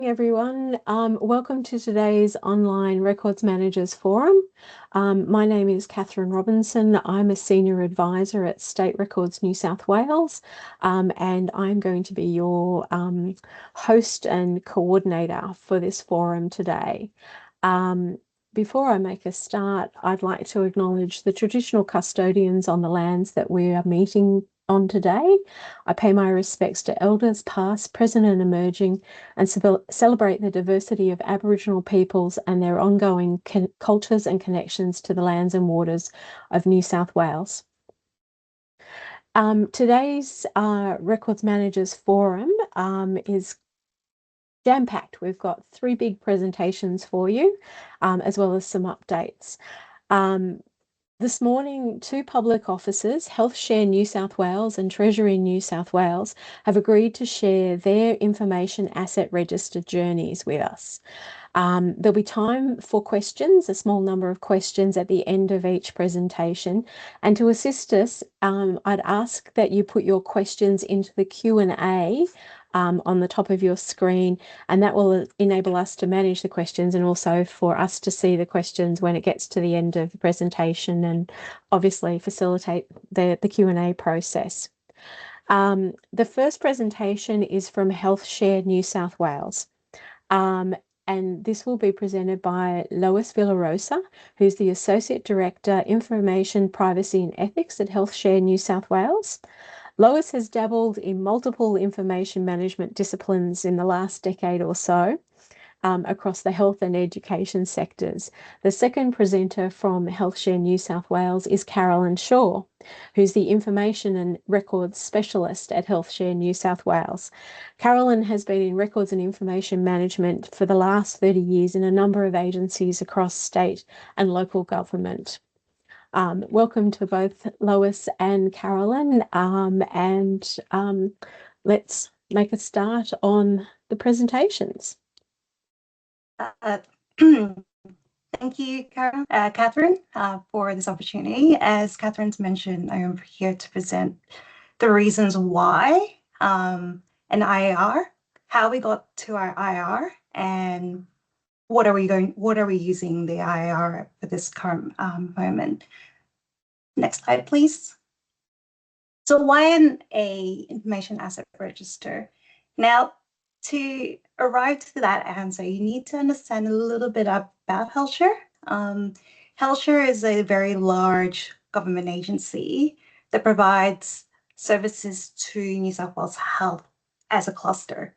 Everyone. Welcome to today's online Records Managers Forum. My name is Catherine Robinson. I'm a Senior Advisor at State Records New South Wales, and I'm going to be your host and coordinator for this forum today. Before I make a start, I'd like to acknowledge the traditional custodians on the lands that we are meeting on today. I pay my respects to elders past, present and emerging, and celebrate the diversity of Aboriginal peoples and their ongoing cultures and connections to the lands and waters of New South Wales. Today's Records Managers Forum is jam-packed. We've got 3 big presentations for you, as well as some updates. This morning, 2 public officers, HealthShare New South Wales and Treasury New South Wales, have agreed to share their information asset register journeys with us. There'll be time for questions, a small number of questions at the end of each presentation. And to assist us, I'd ask that you put your questions into the Q&A on the top of your screen, and that will enable us to manage the questions and also for us to see the questions when it gets to the end of the presentation and obviously facilitate the Q&A process. The first presentation is from HealthShare New South Wales. And this will be presented by Lois Villarosa, who's the Associate Director, Information, Privacy and Ethics at HealthShare New South Wales. Lois has dabbled in multiple information management disciplines in the last decade or so across the health and education sectors. The second presenter from HealthShare New South Wales is Carolyn Shaw, who's the Information and Records Specialist at HealthShare New South Wales. Carolyn has been in records and information management for the last 30 years in a number of agencies across state and local government. Welcome to both Lois and Carolyn, and let's make a start on the presentations. Thank you, Catherine, for this opportunity. As Catherine's mentioned, I am here to present the reasons why an IAR, how we got to our IAR, and what are we using the IAR for this current moment. Next slide, please. So why an information asset register? Now, to arrive to that answer, you need to understand a little bit about HealthShare. HealthShare is a very large government agency that provides services to New South Wales Health as a cluster.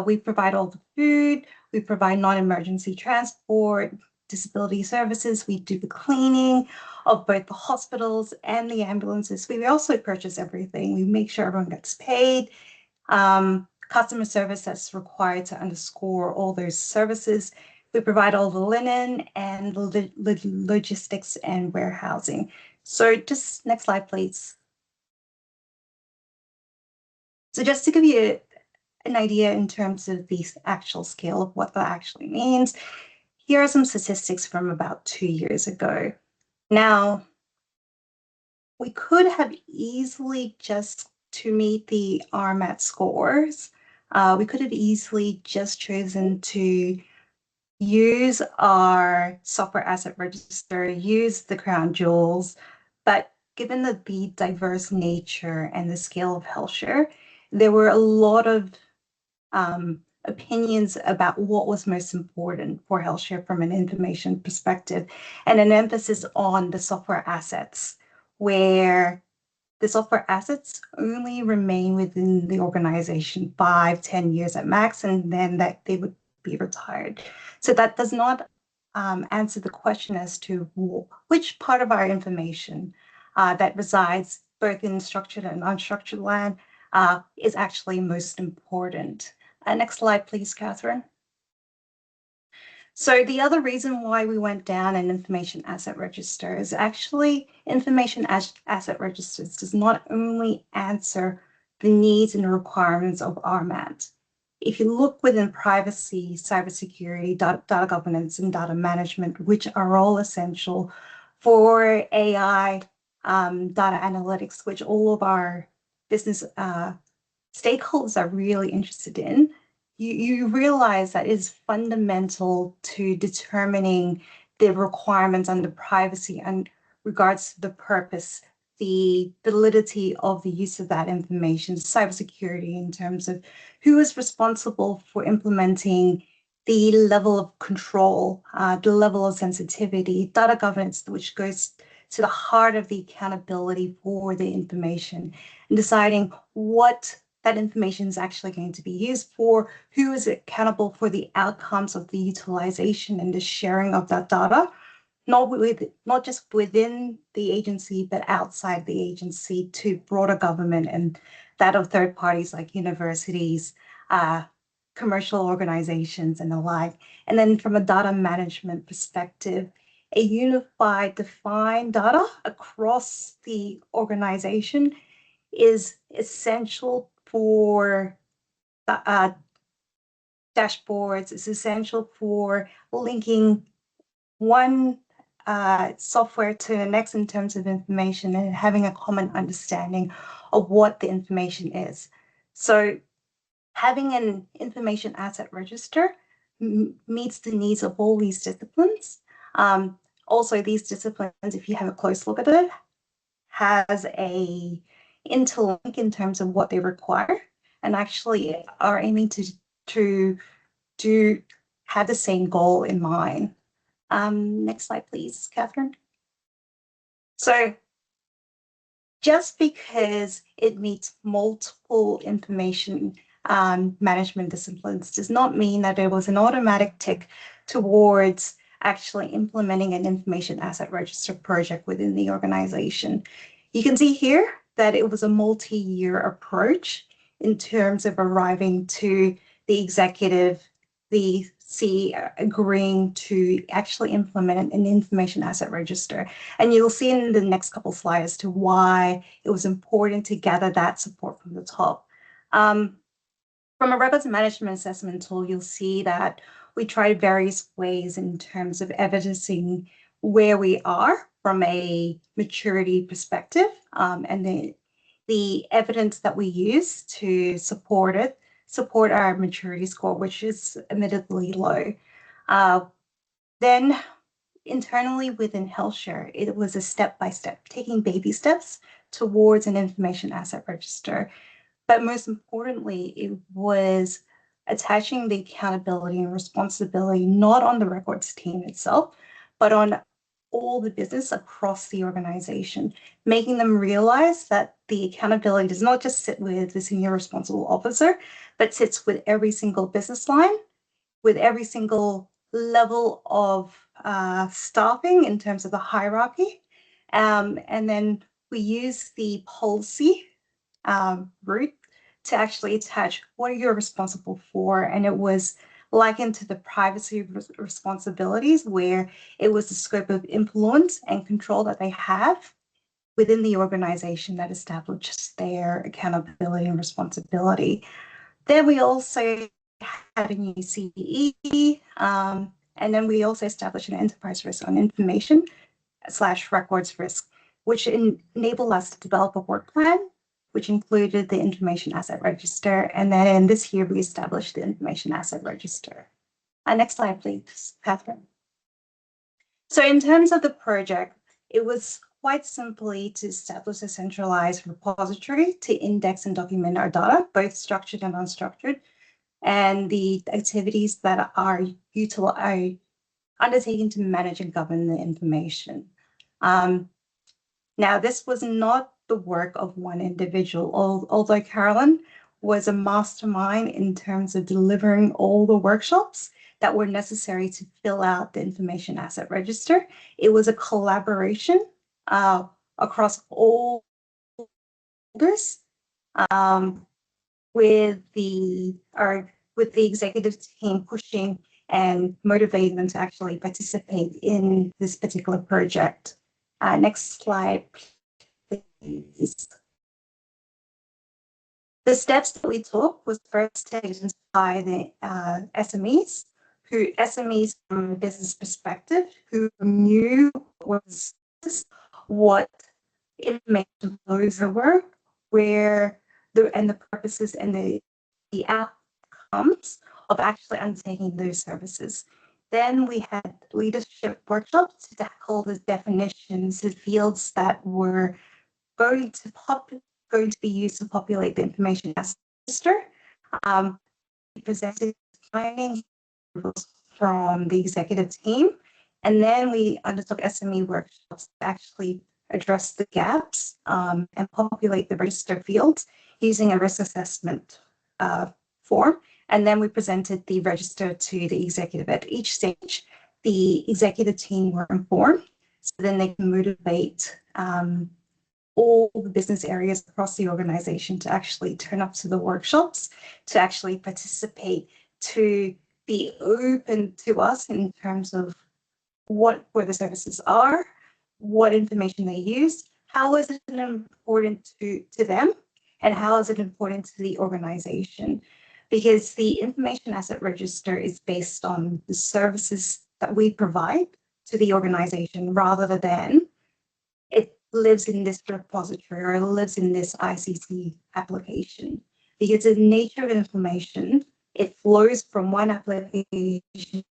We provide all the food, we provide non-emergency transport, disability services, we do the cleaning of both the hospitals and the ambulances. We also purchase everything. We make sure everyone gets paid. Customer service that's required to underscore all those services. We provide all the linen and the logistics and warehousing. So just next slide, please. So just to give you an idea in terms of the actual scale of what that actually means, here are some statistics from about 2 years ago. Now, we could have easily just to meet the RMAT scores, we could have easily just chosen to use our software asset register, use the crown jewels, but given the diverse nature and the scale of HealthShare, there were a lot of opinions about what was most important for HealthShare from an information perspective, and an emphasis on the software assets, where the software assets only remain within the organization 5-10 years at max, and then that they would be retired. So that does not answer the question as to which part of our information that resides both in structured and unstructured land is actually most important. Next slide, please, Catherine. So the other reason why we went down an information asset register is actually information asset registers does not only answer the needs and requirements of RMAT. If you look within privacy, cybersecurity, data governance, and data management, which are all essential for AI, data analytics, which all of our business stakeholders are really interested in, you realize that it's fundamental to determining the requirements under privacy and regards to the purpose, the validity of the use of that information, cybersecurity in terms of who is responsible for implementing the level of control, the level of sensitivity, data governance, which goes to the heart of the accountability for the information, and deciding what that information is actually going to be used for, who is accountable for the outcomes of the utilization and the sharing of that data, not just within the agency, but outside the agency to broader government and that of third parties like universities, commercial organizations, and the like. And then from a data management perspective, a unified, defined data across the organization is essential for dashboards. It's essential for linking one software to the next in terms of information and having a common understanding of what the information is. So having an information asset register meets the needs of all these disciplines. Also, these disciplines, if you have a close look at it, has a interlink in terms of what they require and actually are aiming to have the same goal in mind. Next slide, please, Catherine. So just because it meets multiple information management disciplines does not mean that there was an automatic tick towards actually implementing an information asset register project within the organization. You can see here that it was a multi-year approach in terms of arriving to the executive, the CEO agreeing to actually implement an information asset register. And you'll see in the next couple of slides as to why it was important to gather that support from the top. From a records management assessment tool, you'll see that we tried various ways in terms of evidencing where we are from a maturity perspective, and the evidence that we use to support our maturity score, which is admittedly low. Then internally within HealthShare, it was a step-by-step, taking baby steps towards an information asset register. But most importantly, it was attaching the accountability and responsibility not on the records team itself, but on all the business across the organization, making them realize that the accountability does not just sit with the senior responsible officer, but sits with every single business line, with every single level of staffing in terms of the hierarchy. And then we use the policy route to actually attach what are you responsible for, and it was likened to the privacy responsibilities where it was the scope of influence and control that they have within the organization that establishes their accountability and responsibility. Then we also had a new CE, and then we also established an enterprise risk on information / records risk, which enabled us to develop a work plan, which included the information asset register. And then in this year, we established the information asset register. Next slide, please, Catherine. So in terms of the project, it was quite simply to establish a centralized repository to index and document our data, both structured and unstructured, and the activities that are undertaken to manage and govern the information. Now, this was not the work of one individual, although Carolyn was a mastermind in terms of delivering all the workshops that were necessary to fill out the information asset register. It was a collaboration across all stakeholders, with the executive team pushing and motivating them to actually participate in this particular project. Next slide, please. The steps that we took was first to identify the SMEs from a business perspective who knew what information flows there were, where and the purposes and the outcomes of actually undertaking those services. Then we had leadership workshops to tackle the definitions, the fields that were going to be used to populate the information asset register. We presented findings from the executive team, and then we undertook SME workshops to actually address the gaps and populate the register fields using a risk assessment form. And then we presented the register to the executive. At each stage, the executive team were informed, so then they can motivate all the business areas across the organization to actually turn up to the workshops, to actually participate, to be open to us in terms of where the services are, what information they use, how is it important to them, and how is it important to the organization. Because the information asset register is based on the services that we provide to the organization rather than it lives in this repository or it lives in this ICT application. Because the nature of information, it flows from one application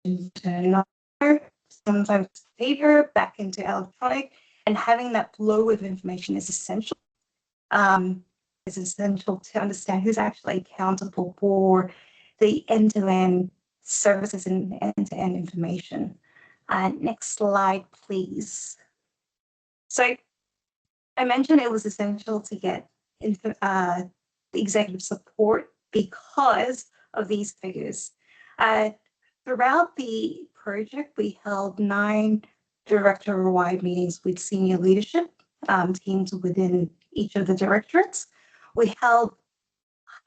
to another, sometimes paper, back into electronic, and having that flow of information is essential. It's essential to understand who's actually accountable for the end-to-end services and end-to-end information. Next slide, please. So I mentioned it was essential to get the executive support because of these figures. Throughout the project, we held 9 director-wide meetings with senior leadership teams within each of the directorates. We held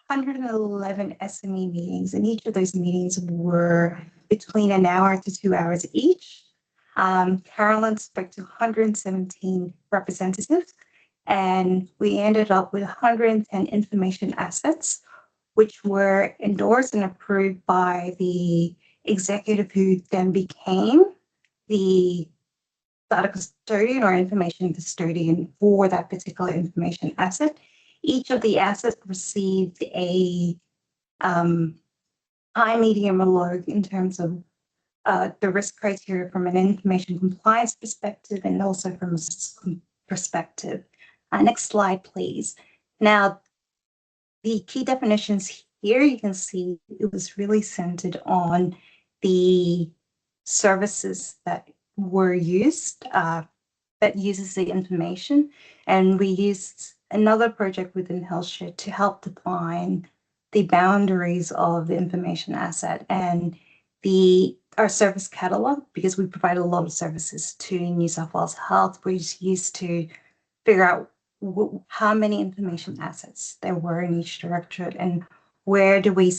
111 SME meetings, and each of those meetings were between an hour to 2 hours each. Carolyn spoke to 117 representatives, and we ended up with 110 information assets, which were endorsed and approved by the executive who then became the data custodian or information custodian for that particular information asset. Each of the assets received a high, medium, or low in terms of the risk criteria from an information compliance perspective and also from a perspective. Next slide, please. Now, the key definitions here, you can see it was really centered on the services that were used, that uses the information. And we used another project within HealthShare to help define the boundaries of the information asset and our service catalog, because we provide a lot of services to New South Wales Health. We're used to figure out how many information assets there were in each directorate and where do we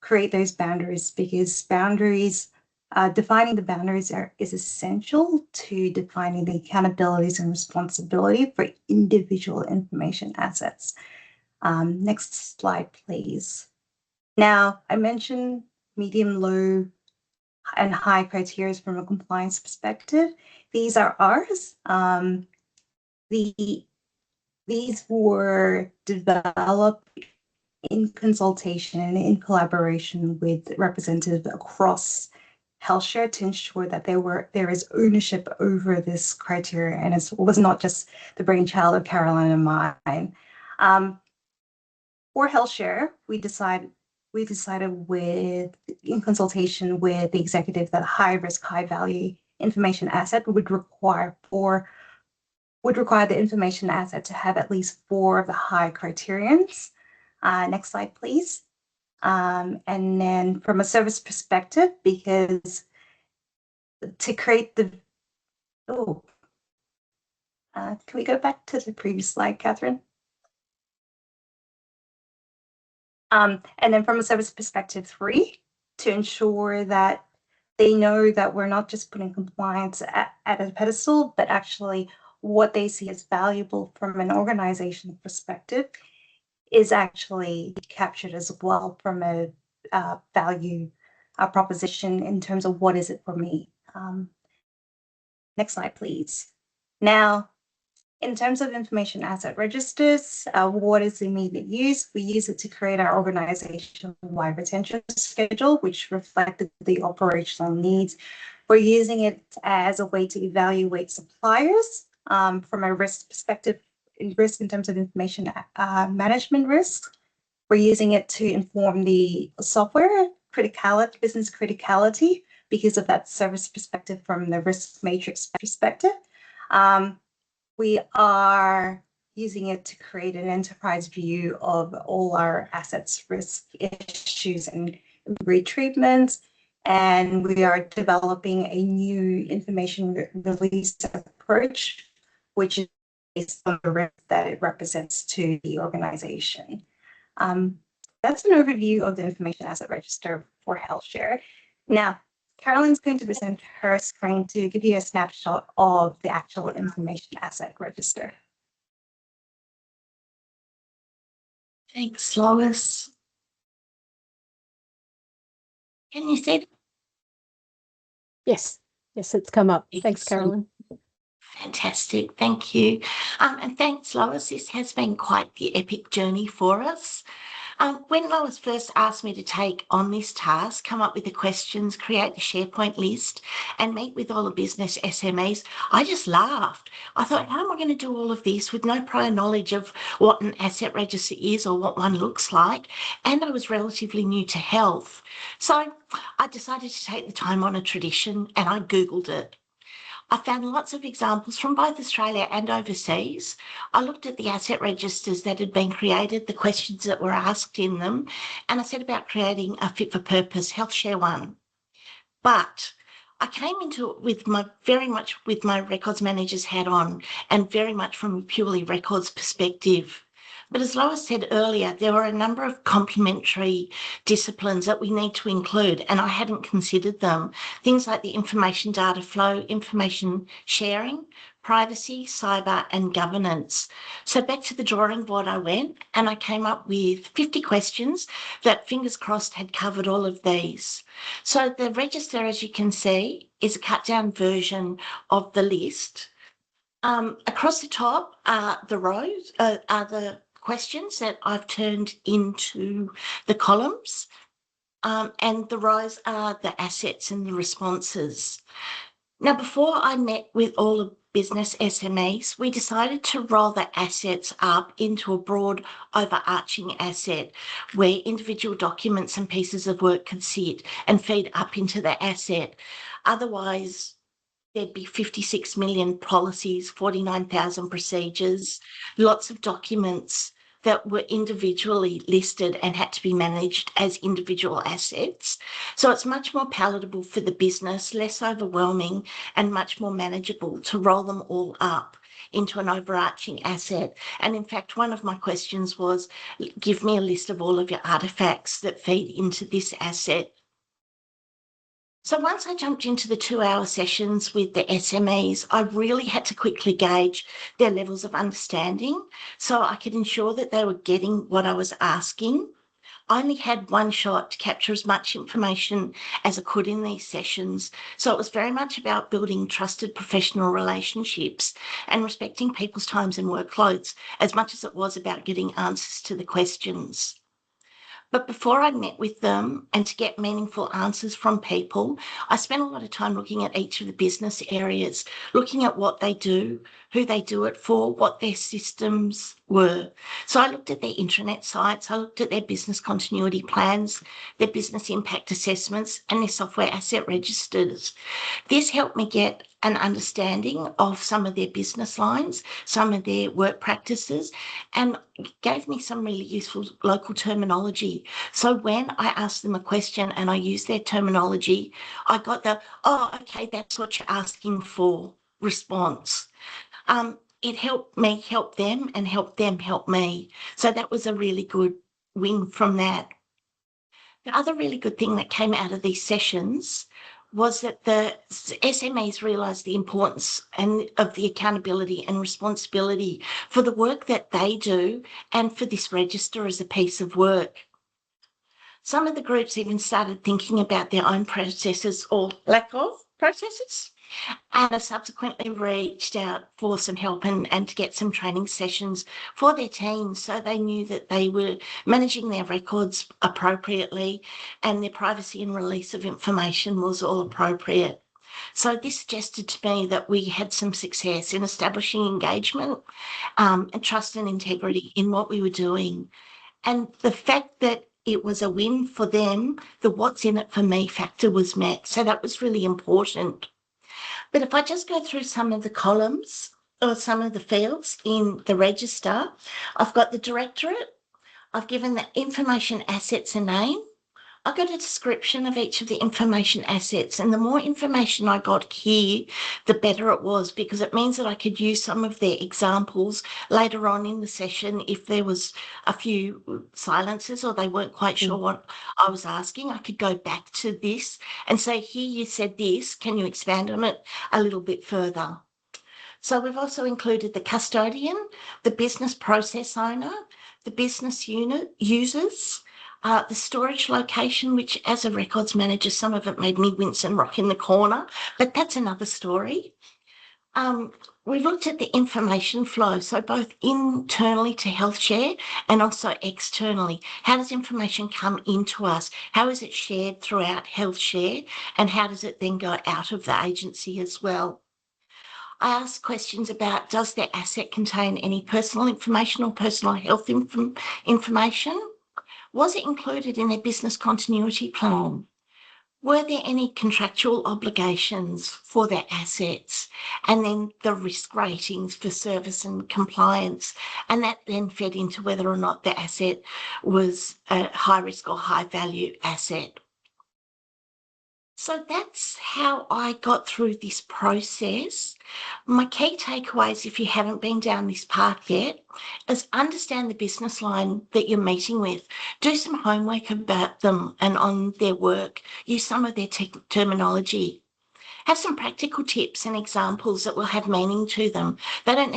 create those boundaries, because defining the boundaries is essential to defining the accountabilities and responsibility for individual information assets. Next slide, please. Now, I mentioned medium, low, and high criteria from a compliance perspective. These are ours. These were developed in consultation and in collaboration with representatives across HealthShare to ensure that there is ownership over this criteria, and it was not just the brainchild of Carolyn and mine. For HealthShare, we decided in consultation with the executive that high risk, high value information asset would require the information asset to have at least 4 of the high criterions. Next slide, please. And then from a service perspective, because to create can we go back to the previous slide, Catherine? And then from a service perspective 3, to ensure that they know that we're not just putting compliance at a pedestal, but actually what they see as valuable from an organization perspective is actually captured as well from a value proposition in terms of what is it for me. Next slide, please. Now, In terms of information asset registers, what is the immediate use? We use it to create our organization-wide retention schedule, which reflected the operational needs. We're using it as a way to evaluate suppliers from a risk perspective, risk in terms of information management risk. We're using it to inform the software criticality, business criticality, because of that service perspective from the risk matrix perspective. We are using it to create an enterprise view of all our assets, risk issues, and retreatments. And we are developing a new information release approach, which is based on the risk that it represents to the organization. That's an overview of the information asset register for HealthShare. Now, Carolyn's going to present her screen to give you a snapshot of the actual information asset register. Thanks, Lois. Can you see that? Yes, it's come up. Thanks, Carolyn. Fantastic, thank you. And thanks, Lois. This has been quite the epic journey for us. When Lois first asked me to take on this task, come up with the questions, create the SharePoint list, and meet with all the business SMEs, I just laughed. I thought, how am I going to do all of this with no prior knowledge of what an asset register is or what one looks like? And I was relatively new to health. So I decided to take the time on a tradition and I Googled it. I found lots of examples from both Australia and overseas. I looked at the asset registers that had been created, the questions that were asked in them, and I set about creating a fit-for-purpose HealthShare one. But I came into it with very much with my records manager's hat on and very much from a purely records perspective. But as Lois said earlier, there were a number of complementary disciplines that we need to include, and I hadn't considered them. Things like the information data flow, information sharing, privacy, cyber, and governance. So back to the drawing board I went, and I came up with 50 questions that, fingers crossed, had covered all of these. So the register, as you can see, is a cut-down version of the list. Across the top are the rows, are the questions that I've turned into the columns, and the rows are the assets and the responses. Now, before I met with all the business SMEs, we decided to roll the assets up into a broad overarching asset where individual documents and pieces of work could sit and feed up into the asset. Otherwise, there'd be 56 million policies, 49,000 procedures, lots of documents that were individually listed and had to be managed as individual assets. So it's much more palatable for the business, less overwhelming, and much more manageable to roll them all up into an overarching asset. And in fact, one of my questions was, give me a list of all of your artifacts that feed into this asset. So once I jumped into the 2-hour sessions with the SMEs, I really had to quickly gauge their levels of understanding so I could ensure that they were getting what I was asking. I only had one shot to capture as much information as I could in these sessions. So it was very much about building trusted professional relationships and respecting people's times and workloads as much as it was about getting answers to the questions. But before I met with them and to get meaningful answers from people, I spent a lot of time looking at each of the business areas, looking at what they do, who they do it for, what their systems were. So I looked at their intranet sites, I looked at their business continuity plans, their business impact assessments, and their software asset registers. This helped me get an understanding of some of their business lines, some of their work practices, and gave me some really useful local terminology. So when I asked them a question and I used their terminology, I got the, oh, okay, that's what you're asking for response. It helped me help them and help them help me. So that was a really good win from that. The other really good thing that came out of these sessions was that the SMEs realised the importance of the accountability and responsibility for the work that they do and for this register as a piece of work. Some of the groups even started thinking about their own processes or lack of processes. And I subsequently reached out for some help and to get some training sessions for their teams so they knew that they were managing their records appropriately and their privacy and release of information was all appropriate. So this suggested to me that we had some success in establishing engagement and trust and integrity in what we were doing. And the fact that it was a win for them, the what's in it for me factor was met. So that was really important. But if I just go through some of the columns or some of the fields in the register, I've got the directorate, I've given the information assets a name, I got a description of each of the information assets, and the more information I got here, the better it was, because it means that I could use some of their examples later on in the session if there was a few silences or they weren't quite sure what I was asking. I could go back to this and say, here you said this, can you expand on it a little bit further? So we've also included the custodian, the business process owner, the business unit users, the storage location, which as a records manager, some of it made me wince and rock in the corner, but that's another story. We looked at the information flow, so both internally to HealthShare and also externally. How does information come into us? How is it shared throughout HealthShare? And how does it then go out of the agency as well? I asked questions about, does their asset contain any personal information or personal health information? Was it included in their business continuity plan? Were there any contractual obligations for their assets? And then the risk ratings for service and compliance. And that then fed into whether or not the asset was a high risk or high value asset. So that's how I got through this process. My key takeaways, if you haven't been down this path yet, is understand the business line that you're meeting with. Do some homework about them and on their work. Use some of their terminology. Have some practical tips and examples that will have meaning to them. They don't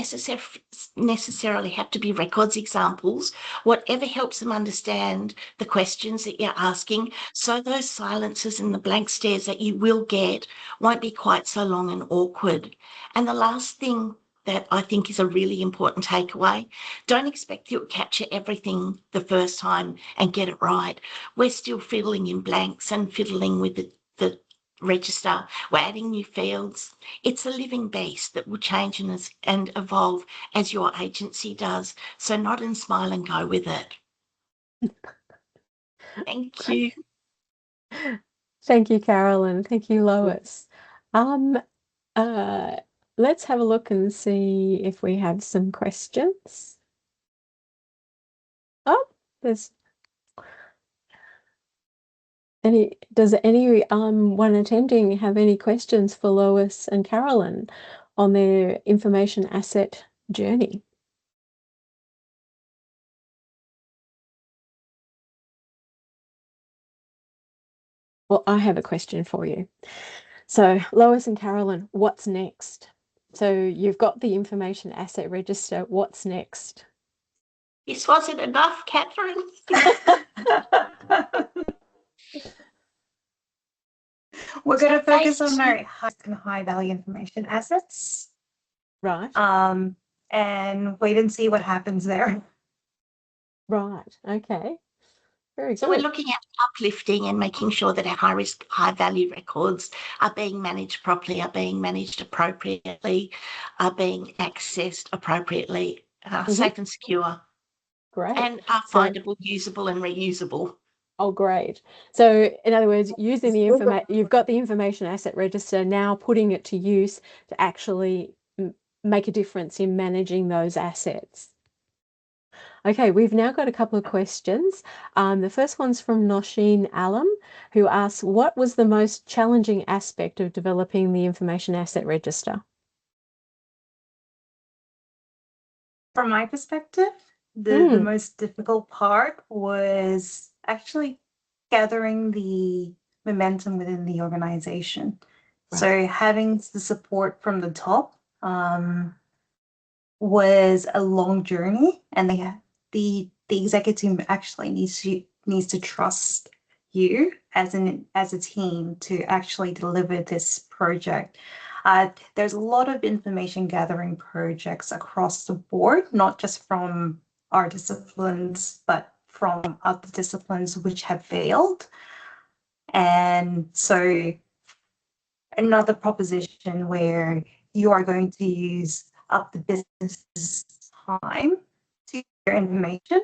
necessarily have to be records examples. Whatever helps them understand the questions that you're asking, so those silences and the blank stares that you will get won't be quite so long and awkward. And the last thing that I think is a really important takeaway, don't expect you'll capture everything the first time and get it right. We're still fiddling in blanks and fiddling with the register. We're adding new fields. It's a living beast that will change and evolve as your agency does. So nod and smile and go with it. Thank you. Thank you, Carolyn. Thank you, Lois. Let's have a look and see if we have some questions. Oh, there's does anyone attending have any questions for Lois and Carolyn on their information asset journey? Well, I have a question for you. So, Lois and Carolyn, what's next? So you've got the information asset register. What's next? This wasn't enough, Catherine. We're going to focus on our high value information assets. Right. And wait and see what happens there. Right. Okay. Very good. So we're looking at uplifting and making sure that our high risk, high value records are being managed properly, are being managed appropriately, are being accessed appropriately, safe and secure. Great. And are findable, usable and reusable. Oh, great. So in other words, using the information, you've got the information asset register, now putting it to use to actually make a difference in managing those assets. Okay, we've now got a couple of questions. The first one's from Nosheen Alam, who asks, what was the most challenging aspect of developing the information asset register? From my perspective, the most difficult part was actually gathering the momentum within the organization. Right. So having the support from the top was a long journey, and the executive team actually needs to trust you as a team to actually deliver this project. There's a lot of information gathering projects across the board, not just from our disciplines, but from other disciplines which have failed. And so another proposition where you are going to use up the business's time to share information.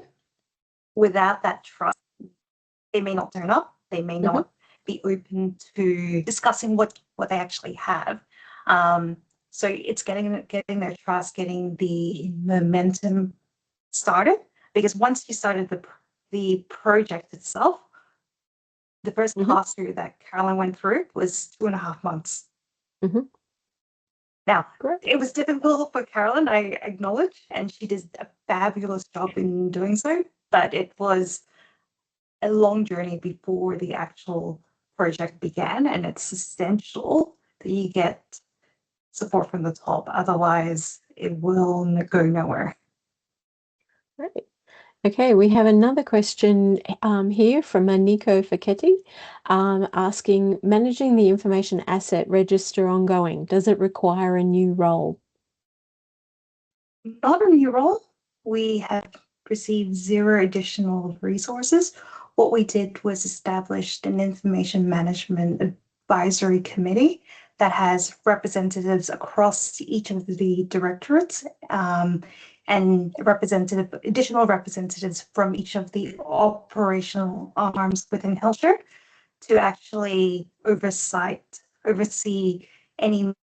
Without that trust, they may not turn up. They may not be open to discussing what they actually have. So it's getting their trust, getting the momentum started. Because once you started the project itself, the first pass through that Carolyn went through was 2.5 months. Now, it was difficult for Carolyn, I acknowledge, and she did a fabulous job in doing so, but it was a long journey before the actual project began, and it's essential that you get support from the top. Otherwise, it will go nowhere. Great. Okay, we have another question here from Nico Facchetti asking, managing the information asset register ongoing, does it require a new role? Not a new role. We have received 0 additional resources. What we did was established an information management advisory committee that has representatives across each of the directorates and additional representatives from each of the operational arms within HealthShare to actually oversee any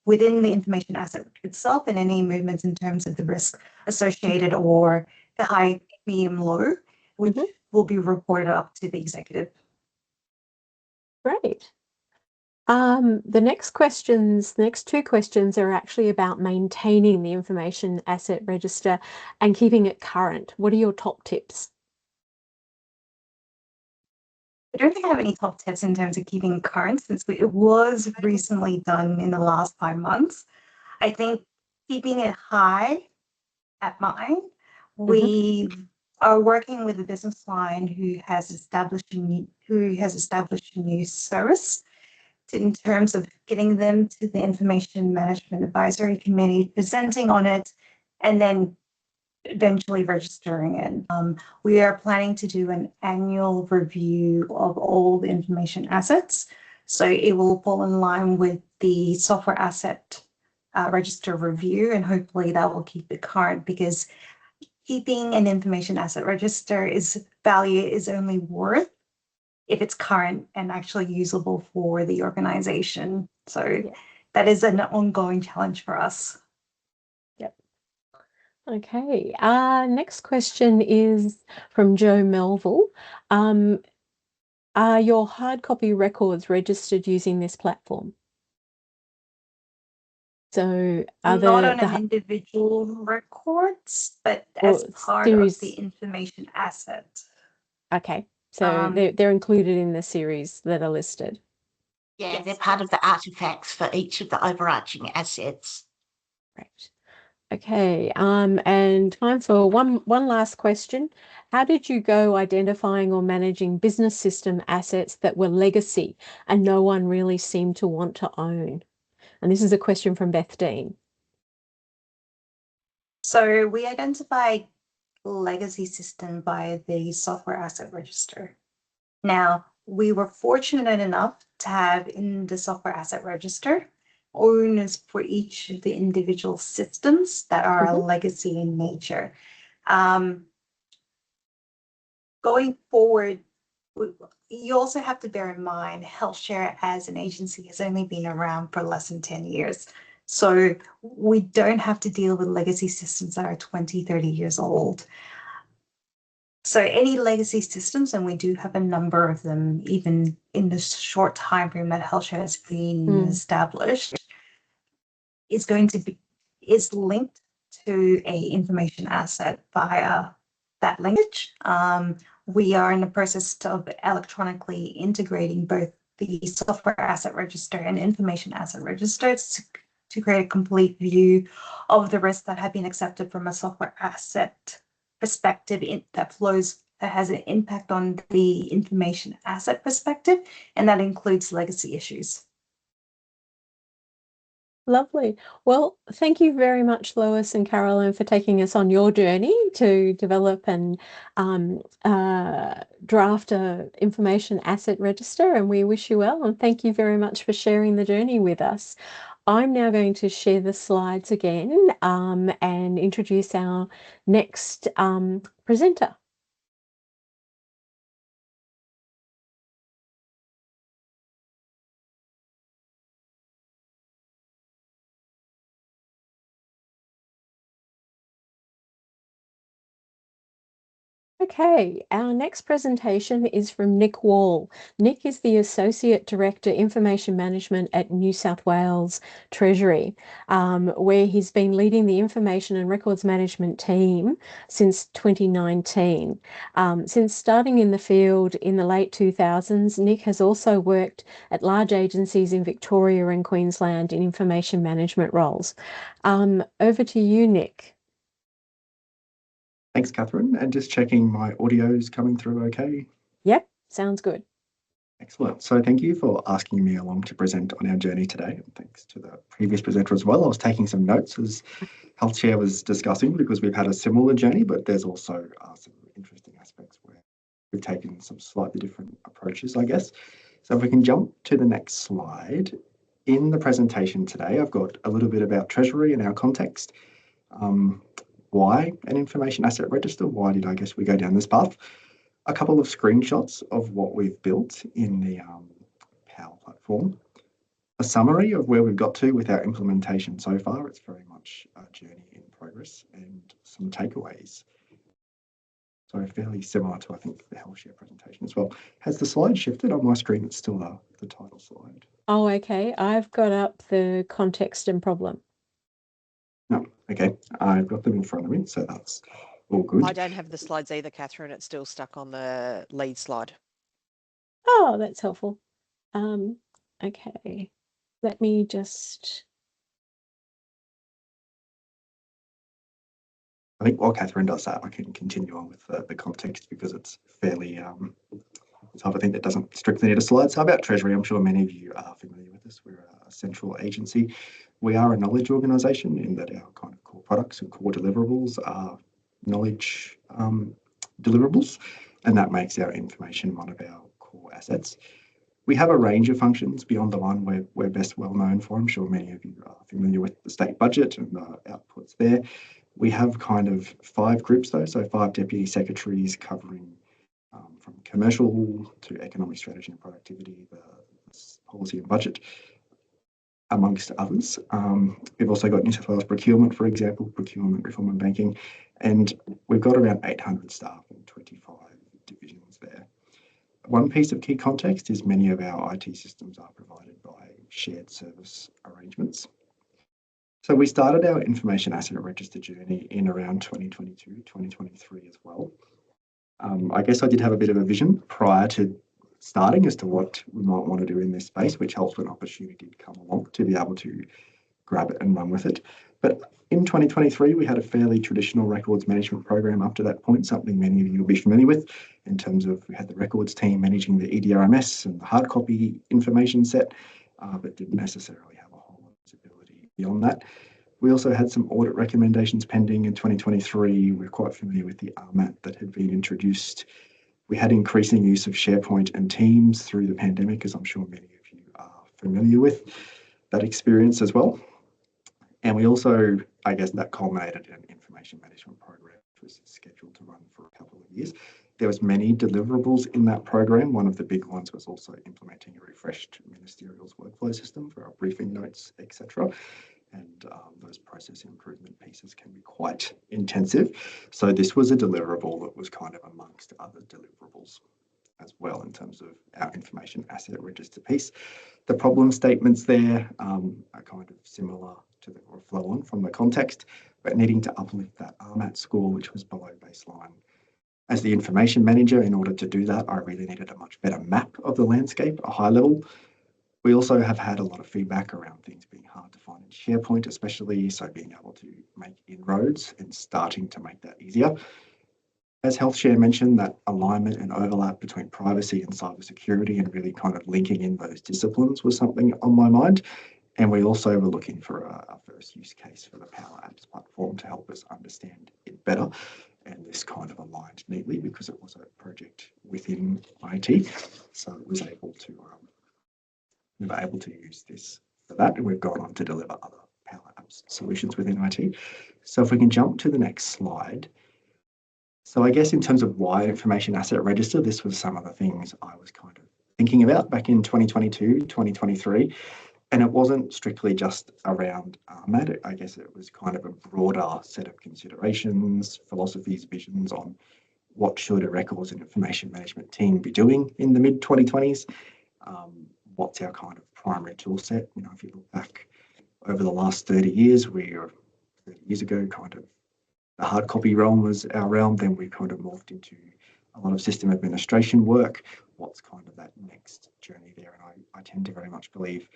within the information asset itself and any movements in terms of the risk associated or the high, medium, low, which will be reported up to the executive. Great. The next two questions are actually about maintaining the information asset register and keeping it current. What are your top tips? I don't think I have any top tips in terms of keeping it current since it was recently done in the last 5 months. I think keeping it high at mind, we are working with a business line who has established a new service in terms of getting them to the Information Management Advisory Committee, presenting on it, and then eventually registering it. We are planning to do an annual review of all the information assets. So it will fall in line with the software asset register review, and hopefully that will keep it current, because keeping an information asset register is only worth if it's current and actually usable for the organization. So that is an ongoing challenge for us. Yep. Okay. Next question is from Joe Melville. Are your hard copy records registered using this platform? So not on an individual records, but as part of the information asset. Okay, so they're included in the series that are listed. Yeah, yes, they're part of the artifacts for each of the overarching assets. Right. Okay, and time for one last question. How did you go identifying or managing business system assets that were legacy and no one really seemed to want to own? And this is a question from Beth Dean. So we identified legacy system by the software asset register. Now, we were fortunate enough to have in the software asset register owners for each of the individual systems that are legacy in nature. Going forward, you also have to bear in mind HealthShare as an agency has only been around for less than 10 years. So we don't have to deal with legacy systems that are 20, 30 years old. So any legacy systems, and we do have a number of them, even in the short time frame that HealthShare has been established, is linked to a information asset via that linkage. We are in the process of electronically integrating both the software asset register and information asset registers to create a complete view of the risks that have been accepted from a software asset perspective that flows that has an impact on the information asset perspective, and that includes legacy issues. Lovely. Well, thank you very much, Lois and Carolyn, for taking us on your journey to develop and draft a information asset register, and we wish you well, and thank you very much for sharing the journey with us. I'm now going to share the slides again and introduce our next presenter. Okay, our next presentation is from Nick Wall. Nick is the Associate Director, Information Management at New South Wales Treasury, where he's been leading the Information and Records Management team since 2019. Since starting in the field in the late 2000s, Nick has also worked at large agencies in Victoria and Queensland in information management roles. Over to you, Nick. Thanks, Catherine. And just checking my audio is coming through okay? Yep, sounds good. Excellent. So thank you for asking me along to present on our journey today. And thanks to the previous presenter as well. I was taking some notes as HealthShare was discussing, because we've had a similar journey, but there's also some interesting aspects where we've taken some slightly different approaches, I guess. So if we can jump to the next slide. In the presentation today, I've got a little bit about Treasury and our context. Why an information asset register? Why did we go down this path? A couple of screenshots of what we've built in the Power platform. A summary of where we've got to with our implementation so far. It's very much a journey in progress, and some takeaways. So fairly similar to, I think, the HealthShare presentation as well. Has the slide shifted? On my screen, it's still the title slide. Oh, okay. I've got up the context and problem. No, okay. I've got them in front of me, so that's all good. I don't have the slides either, Catherine. It's still stuck on the lead slide. Oh, that's helpful. Okay. Let me just... I think while Catherine does that, I can continue on with the context, because it's fairly type of thing that doesn't strictly need a slide. So about Treasury, I'm sure many of you are familiar with this. We're a central agency. We are a knowledge organisation in that our kind of core products and core deliverables are knowledge deliverables, and that makes our information one of our core assets. We have a range of functions beyond the one we're best well known for. I'm sure many of you are familiar with the state budget and the outputs there. We have kind of 5 groups though, so 5 deputy secretaries covering from commercial to economic strategy and productivity, the policy and budget, amongst others. We've also got New South Wales procurement, for example, procurement, reform and banking, and we've got around 800 staff in 25 divisions there. One piece of key context is many of our IT systems are provided by shared service arrangements. So we started our information asset register journey in around 2022, 2023 as well. I guess I did have a bit of a vision prior to starting as to what we might want to do in this space, which helps when opportunity did come along to be able to grab it and run with it. But in 2023, we had a fairly traditional records management program up to that point, something many of you will be familiar with in terms of we had the records team managing the EDRMS and the hard copy information set, but didn't necessarily have a whole lot of visibility beyond that. We also had some audit recommendations pending in 2023. We're quite familiar with the RMAT that had been introduced. We had increasing use of SharePoint and Teams through the pandemic, as I'm sure many of you are familiar with that experience as well. And we also, I guess that culminated in an information management program, which was scheduled to run for a couple of years. There was many deliverables in that program. One of the big ones was also implementing a refreshed ministerial's workflow system for our briefing notes, etc. And those process improvement pieces can be quite intensive. So this was a deliverable that was kind of amongst other deliverables as well in terms of our information asset register piece. The problem statements there are kind of similar to the or flow on from the context, but needing to uplift that RMAT score, which was below baseline. As the information manager, in order to do that, I really needed a much better map of the landscape, a high level. We also have had a lot of feedback around things being hard to find in SharePoint, especially, so being able to make inroads and starting to make that easier. As HealthShare mentioned, that alignment and overlap between privacy and cybersecurity and really kind of linking in those disciplines was something on my mind. And we also were looking for a first use case for the Power Apps platform to help us understand it better. And this kind of aligned neatly because it was a project within IT. So it was able to, we were able to use this for that. And we've gone on to deliver other Power Apps solutions within IT. So if we can jump to the next slide. So I guess in terms of why information asset register, this was some of the things I was kind of thinking about back in 2022, 2023. And it wasn't strictly just around RMAT. I guess it was kind of a broader set of considerations, philosophies, visions on what should a records and information management team be doing in the mid-2020s. What's our kind of primary tool set? You know, if you look back over the last 30 years, 30 years ago, kind of the hard copy realm was our realm. Then we kind of morphed into a lot of system administration work. What's kind of that next journey there? And I tend to very much believe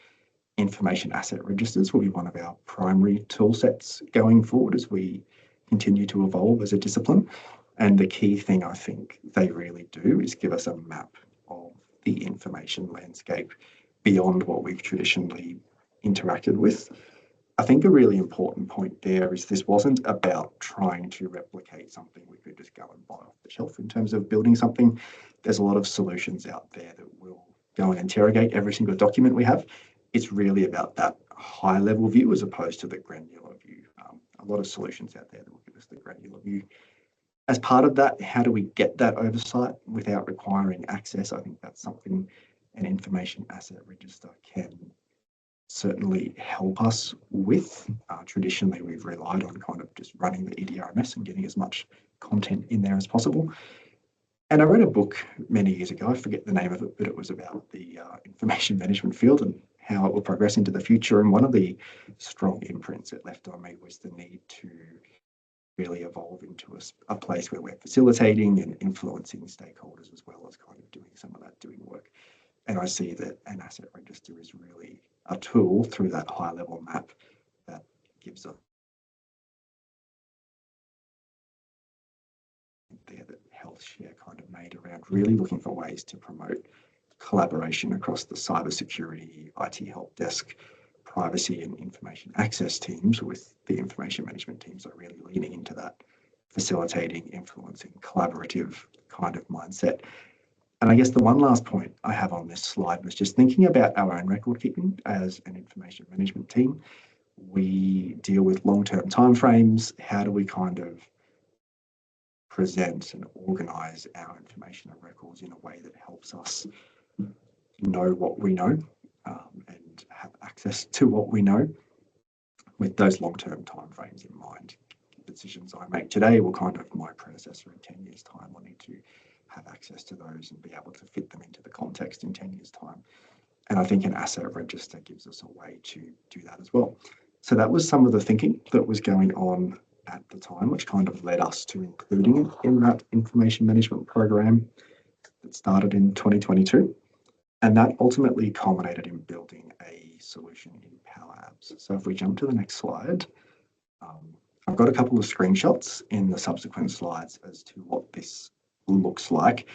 information asset registers will be one of our primary tool sets going forward as we continue to evolve as a discipline. And the key thing I think they really do is give us a map of the information landscape beyond what we've traditionally interacted with. I think a really important point there is this wasn't about trying to replicate something we could just go and buy off the shelf in terms of building something. There's a lot of solutions out there that will go and interrogate every single document we have. It's really about that high level view as opposed to the granular view. A lot of solutions out there that will give us the granular view. As part of that, how do we get that oversight without requiring access? I think that's something an information asset register can certainly help us with. Traditionally, we've relied on kind of just running the EDRMS and getting as much content in there as possible. And I read a book many years ago, I forget the name of it, but it was about the information management field and how it will progress into the future. And one of the strong imprints it left on me was the need to really evolve into a place where we're facilitating and influencing stakeholders as well as kind of doing some of that doing work. And I see that an asset register is really a tool through that high level map that gives us there that HealthShare kind of made around really looking for ways to promote collaboration across the cybersecurity, IT help desk, privacy and information access teams with the information management teams are really leaning into that facilitating, influencing, collaborative kind of mindset. And I guess the one last point I have on this slide was just thinking about our own record keeping as an information management team. We deal with long-term timeframes. How do we kind of present and organise our information and records in a way that helps us know what we know and have access to what we know with those long-term timeframes in mind? Decisions I make today will kind of my predecessor in 10 years' time will need to have access to those and be able to fit them into the context in 10 years' time. And I think an asset register gives us a way to do that as well. So that was some of the thinking that was going on at the time, which kind of led us to including it in that information management program that started in 2022. And that ultimately culminated in building a solution in Power Apps. So if we jump to the next slide, I've got a couple of screenshots in the subsequent slides as to what this looks like.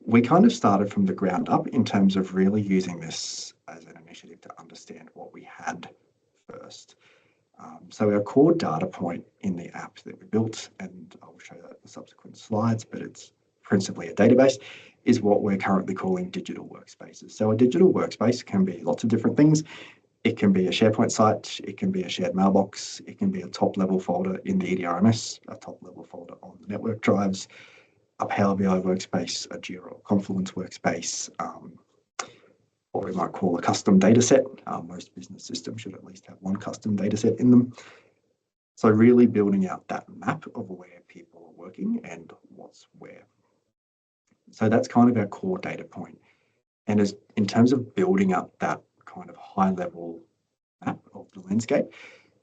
We kind of started from the ground up in terms of really using this as an initiative to understand what we had first. So our core data point in the app that we built, and I'll show that in the subsequent slides, but it's principally a database, is what we're currently calling digital workspaces. So a digital workspace can be lots of different things. It can be a SharePoint site, it can be a shared mailbox, it can be a top-level folder in the EDRMS, a top-level folder on the network drives, a Power BI workspace, a Jira or Confluence workspace, what we might call a custom data set. Most business systems should at least have one custom data set in them. So really building out that map of where people are working and what's where. So that's kind of our core data point. And as in terms of building up that kind of high level map of the landscape,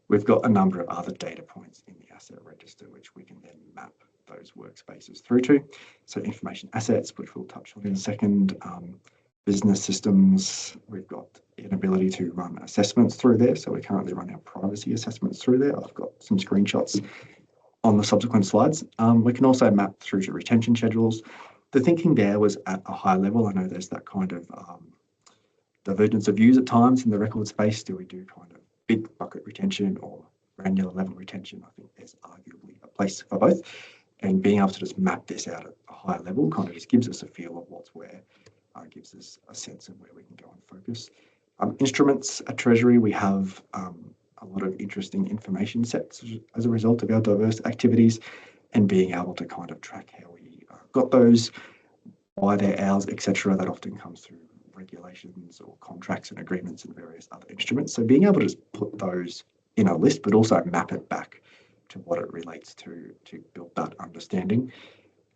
we've got a number of other data points in the asset register, which we can then map those workspaces through to. So information assets, which we'll touch on in a second, business systems, we've got an ability to run assessments through there. So we currently run our privacy assessments through there. I've got some screenshots on the subsequent slides. We can also map through to retention schedules. The thinking there was at a high level. I know there's that kind of divergence of views at times in the record space. Do we do kind of big bucket retention or granular level retention? I think there's arguably a place for both. And being able to just map this out at a high level kind of just gives us a feel of what's where, gives us a sense of where we can go and focus. Instruments at Treasury, we have a lot of interesting information sets as a result of our diverse activities, and being able to kind of track how we got those, why they're ours, etc. That often comes through regulations or contracts and agreements and various other instruments. So being able to just put those in a list, but also map it back to what it relates to build that understanding.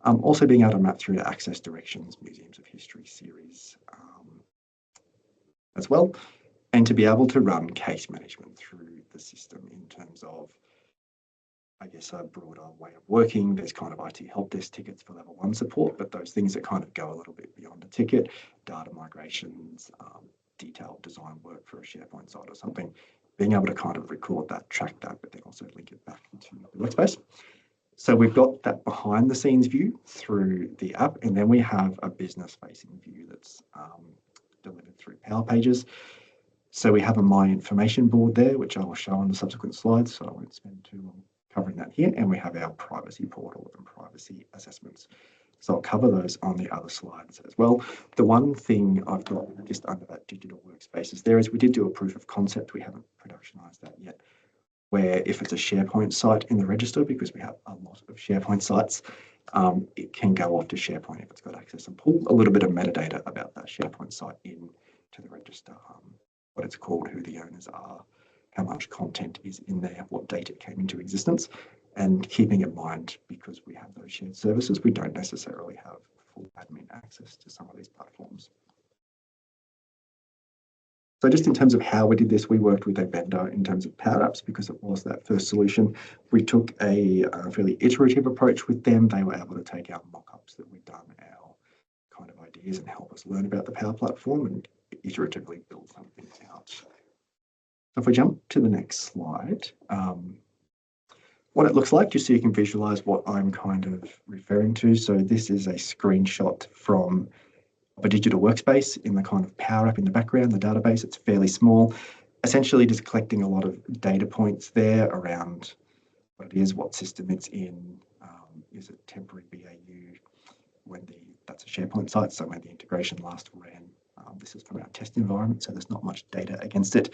Also being able to map through to access directions, Museums of History series as well, and to be able to run case management through the system in terms of, I guess, a broader way of working. There's kind of IT help desk tickets for level 1 support, but those things that kind of go a little bit beyond a ticket, data migrations, detailed design work for a SharePoint site or something, being able to kind of record that, track that, but then also link it back into the workspace. So we've got that behind the scenes view through the app, and then we have a business facing view that's delivered through Power Pages. So we have a My Information board there, which I will show on the subsequent slides, so I won't spend too long covering that here. And we have our privacy portal and privacy assessments. So I'll cover those on the other slides as well. The one thing I've got just under that digital workspaces there is we did do a proof of concept. We haven't productionized that yet, where if it's a SharePoint site in the register, because we have a lot of SharePoint sites, it can go off to SharePoint if it's got access and pull a little bit of metadata about that SharePoint site in to the register, what it's called, who the owners are, how much content is in there, what date it came into existence, and keeping in mind, because we have those shared services, we don't necessarily have full admin access to some of these platforms. So just in terms of how we did this, we worked with a vendor in terms of Power Apps because it was that first solution. We took a fairly iterative approach with them. They were able to take our mock-ups that we'd done, our kind of ideas, and help us learn about the Power Platform and iteratively build something out. So if we jump to the next slide, what it looks like, just so you can visualize what I'm kind of referring to. So this is a screenshot from a digital workspace in the kind of Power App in the background, the database. It's fairly small, essentially just collecting a lot of data points there around what it is, what system it's in, is it temporary BAU, that's a SharePoint site, so when the integration last ran. This is from our test environment, so there's not much data against it.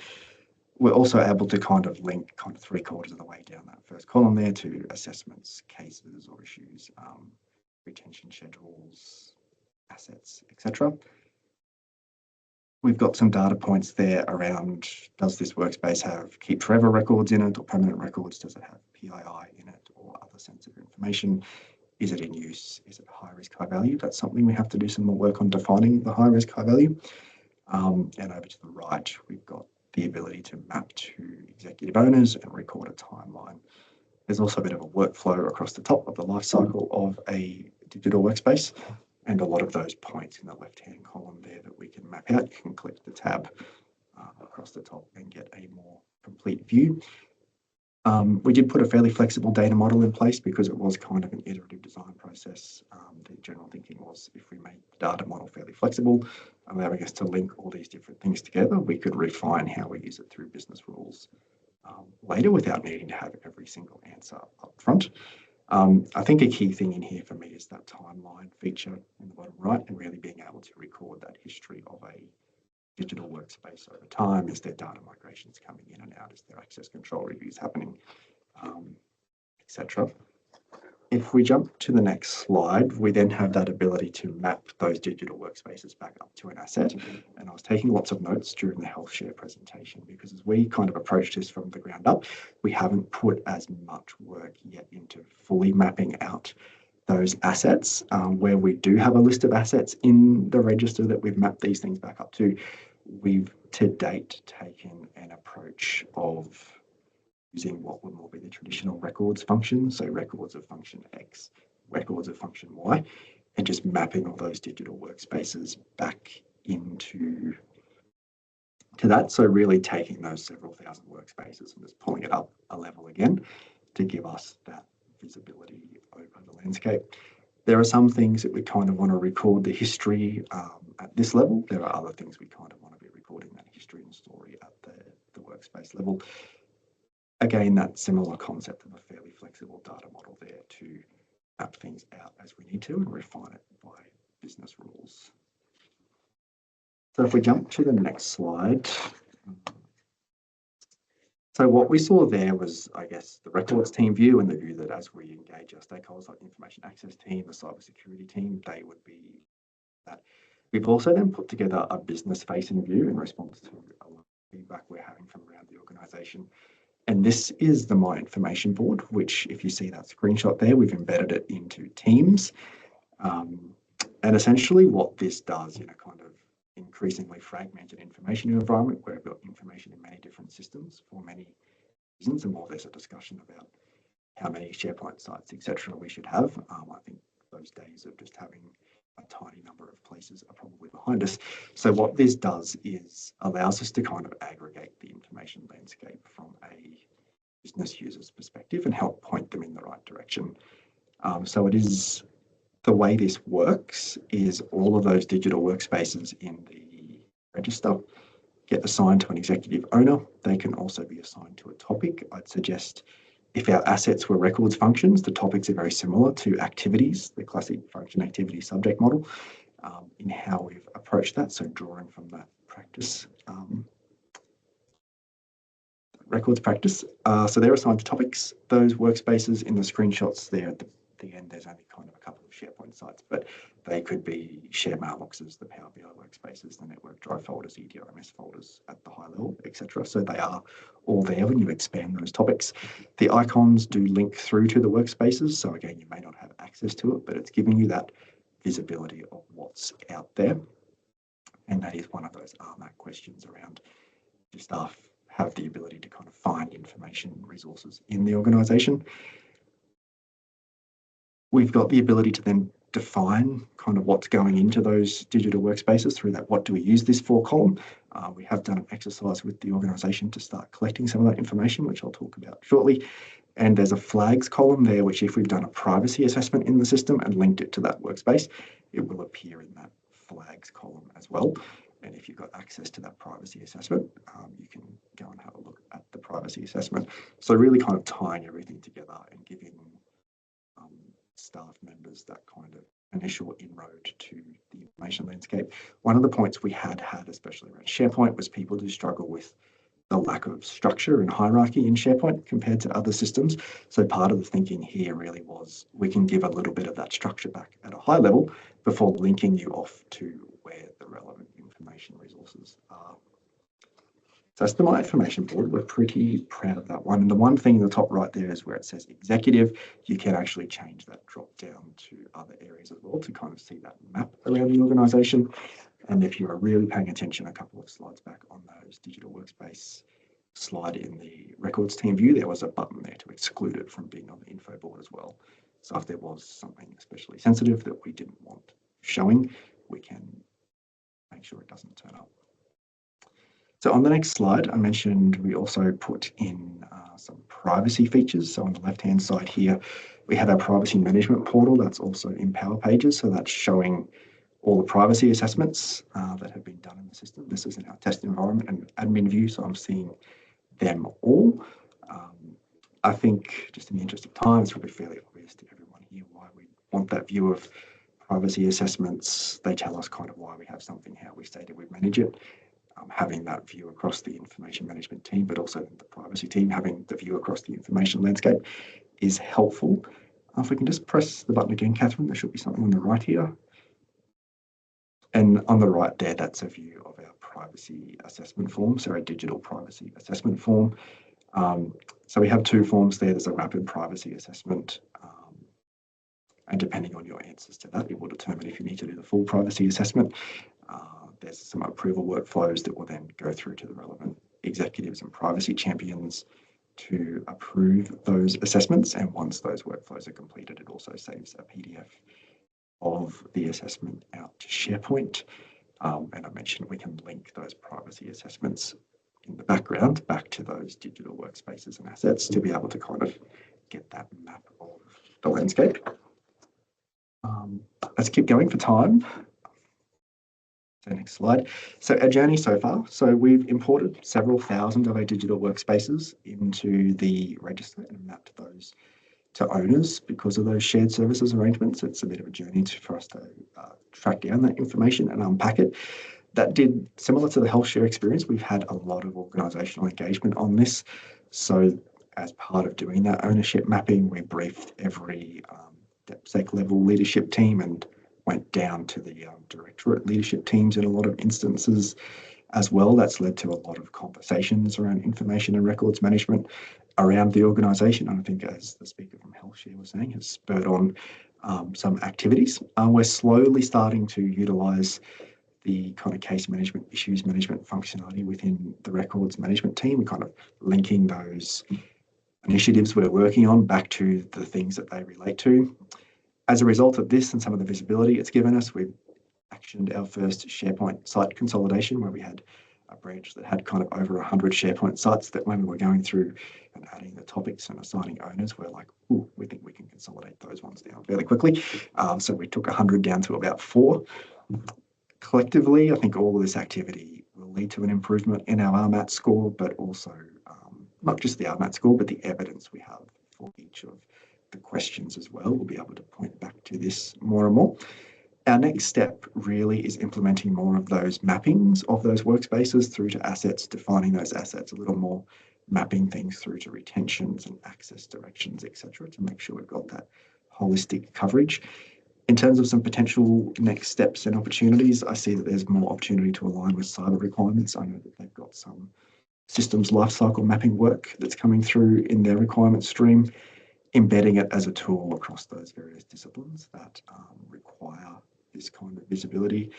We're also able to kind of link kind of 3/4 of the way down that first column there to assessments, cases or issues, retention schedules, assets, etc. We've got some data points there around, does this workspace have keep forever records in it or permanent records? Does it have PII in it or other sensitive information? Is it in use? Is it high risk, high value? That's something we have to do some more work on defining the high risk, high value. And over to the right, we've got the ability to map to executive owners and record a timeline. There's also a bit of a workflow across the top of the life cycle of a digital workspace, and a lot of those points in the left-hand column there that we can map out. You can click the tab across the top and get a more complete view. We did put a fairly flexible data model in place because it was kind of an iterative design process. The general thinking was if we made the data model fairly flexible, allowing us to link all these different things together, we could refine how we use it through business rules later without needing to have every single answer up front. I think a key thing in here for me is that timeline feature in the bottom right, and really being able to record that history of a digital workspace over time. Is there data migrations coming in and out? Is there access control reviews happening, etc. If we jump to the next slide, we then have that ability to map those digital workspaces back up to an asset. And I was taking lots of notes during the HealthShare presentation because as we kind of approach this from the ground up, we haven't put as much work yet into fully mapping out those assets. Where we do have a list of assets in the register that we've mapped these things back up to, we've to date taken an approach of using what would more be the traditional records function, so records of function X, records of function Y, and just mapping all those digital workspaces back into that. So really taking those several thousand workspaces and just pulling it up a level again to give us that visibility over the landscape. There are some things that we kind of want to record the history at this level. There are other things we kind of want to be recording that history and story at the workspace level. Again, that similar concept of a fairly flexible data model there to map things out as we need to and refine it by business rules. So if we jump to the next slide. So what we saw there was, I guess, the records team view and the view that as we engage our stakeholders like the information access team, the cybersecurity team, they would be that. We've also then put together a business facing view in response to a lot of feedback we're having from around the organisation. And this is the My Information board, which if you see that screenshot there, we've embedded it into Teams. And essentially what this does in a kind of increasingly fragmented information environment where we've got information in many different systems for many reasons, and more there's a discussion about how many SharePoint sites, etc. we should have. I think those days of just having a tiny number of places are probably behind us. So what this does is allows us to kind of aggregate the information landscape from a business user's perspective and help point them in the right direction. So it is, the way this works is all of those digital workspaces in the register get assigned to an executive owner. They can also be assigned to a topic. I'd suggest if our assets were records functions, the topics are very similar to activities, the classic function activity subject model, in how we've approached that. So drawing from that practice, records practice. So they're assigned to topics. Those workspaces in the screenshots there at the end, there's only kind of a couple of SharePoint sites, but they could be share mailboxes, the Power BI workspaces, the network drive folders, EDRMS folders at the high level, etc. So they are all there when you expand those topics. The icons do link through to the workspaces. So again, you may not have access to it, but it's giving you that visibility of what's out there. And that is one of those RMAC questions around, do staff have the ability to kind of find information resources in the organisation? We've got the ability to then define kind of what's going into those digital workspaces through that what do we use this for column. We have done an exercise with the organisation to start collecting some of that information, which I'll talk about shortly. And there's a flags column there, which if we've done a privacy assessment in the system and linked it to that workspace, it will appear in that flags column as well. And if you've got access to that privacy assessment, you can go and have a look at the privacy assessment. So really kind of tying everything together and giving staff members that kind of initial inroad to the information landscape. One of the points we had, especially around SharePoint, was people do struggle with the lack of structure and hierarchy in SharePoint compared to other systems. So part of the thinking here really was we can give a little bit of that structure back at a high level before linking you off to where the relevant information resources are. So that's the My Information board. We're pretty proud of that one. And the one thing in the top right there is where it says executive. You can actually change that drop down to other areas as well to kind of see that map around the organisation. And if you are really paying attention a couple of slides back on those digital workspace slide in the records team view, there was a button there to exclude it from being on the info board as well. So if there was something especially sensitive that we didn't want showing, we can make sure it doesn't turn up. So on the next slide, I mentioned we also put in some privacy features. So on the left-hand side here, we have our privacy management portal that's also in Power Pages. So that's showing all the privacy assessments that have been done in the system. This is in our test environment and admin view, so I'm seeing them all. I think just in the interest of time, it's probably fairly obvious to everyone here why we want that view of privacy assessments. They tell us kind of why we have something, how we stated we manage it. Having that view across the information management team, but also the privacy team, having the view across the information landscape is helpful. If we can just press the button again, Catherine, there should be something on the right here. And on the right there, that's a view of our privacy assessment form, so our digital privacy assessment form. So we have two forms there. There's a rapid privacy assessment. And depending on your answers to that, it will determine if you need to do the full privacy assessment. There's some approval workflows that will then go through to the relevant executives and privacy champions to approve those assessments. And once those workflows are completed, it also saves a PDF of the assessment out to SharePoint. And I mentioned we can link those privacy assessments in the background back to those digital workspaces and assets to be able to kind of get that map of the landscape. Let's keep going for time. So next slide. So our journey so far. So we've imported several thousand of our digital workspaces into the register and mapped those to owners because of those shared services arrangements. It's a bit of a journey for us to track down that information and unpack it. That did, similar to the HealthShare experience, we've had a lot of organisational engagement on this. So as part of doing that ownership mapping, we briefed every DepSec level leadership team and went down to the directorate leadership teams in a lot of instances as well. That's led to a lot of conversations around information and records management around the organisation. And I think, as the speaker from HealthShare was saying, has spurred on some activities. We're slowly starting to utilise the kind of case management, issues management functionality within the records management team. We're kind of linking those initiatives we're working on back to the things that they relate to. As a result of this and some of the visibility it's given us, we've actioned our first SharePoint site consolidation, where we had a branch that had kind of over 100 SharePoint sites that when we were going through and adding the topics and assigning owners, we're like, ooh, we think we can consolidate those ones down fairly quickly. So we took 100 down to about 4. Collectively, I think all of this activity will lead to an improvement in our RMAT score, but also not just the RMAT score, but the evidence we have for each of the questions as well. We'll be able to point back to this more and more. Our next step really is implementing more of those mappings of those workspaces through to assets, defining those assets a little more, mapping things through to retentions and access directions, etc., to make sure we've got that holistic coverage. In terms of some potential next steps and opportunities, I see that there's more opportunity to align with cyber requirements. I know that they've got some systems lifecycle mapping work that's coming through in their requirement stream, embedding it as a tool across those various disciplines that require this kind of visibility.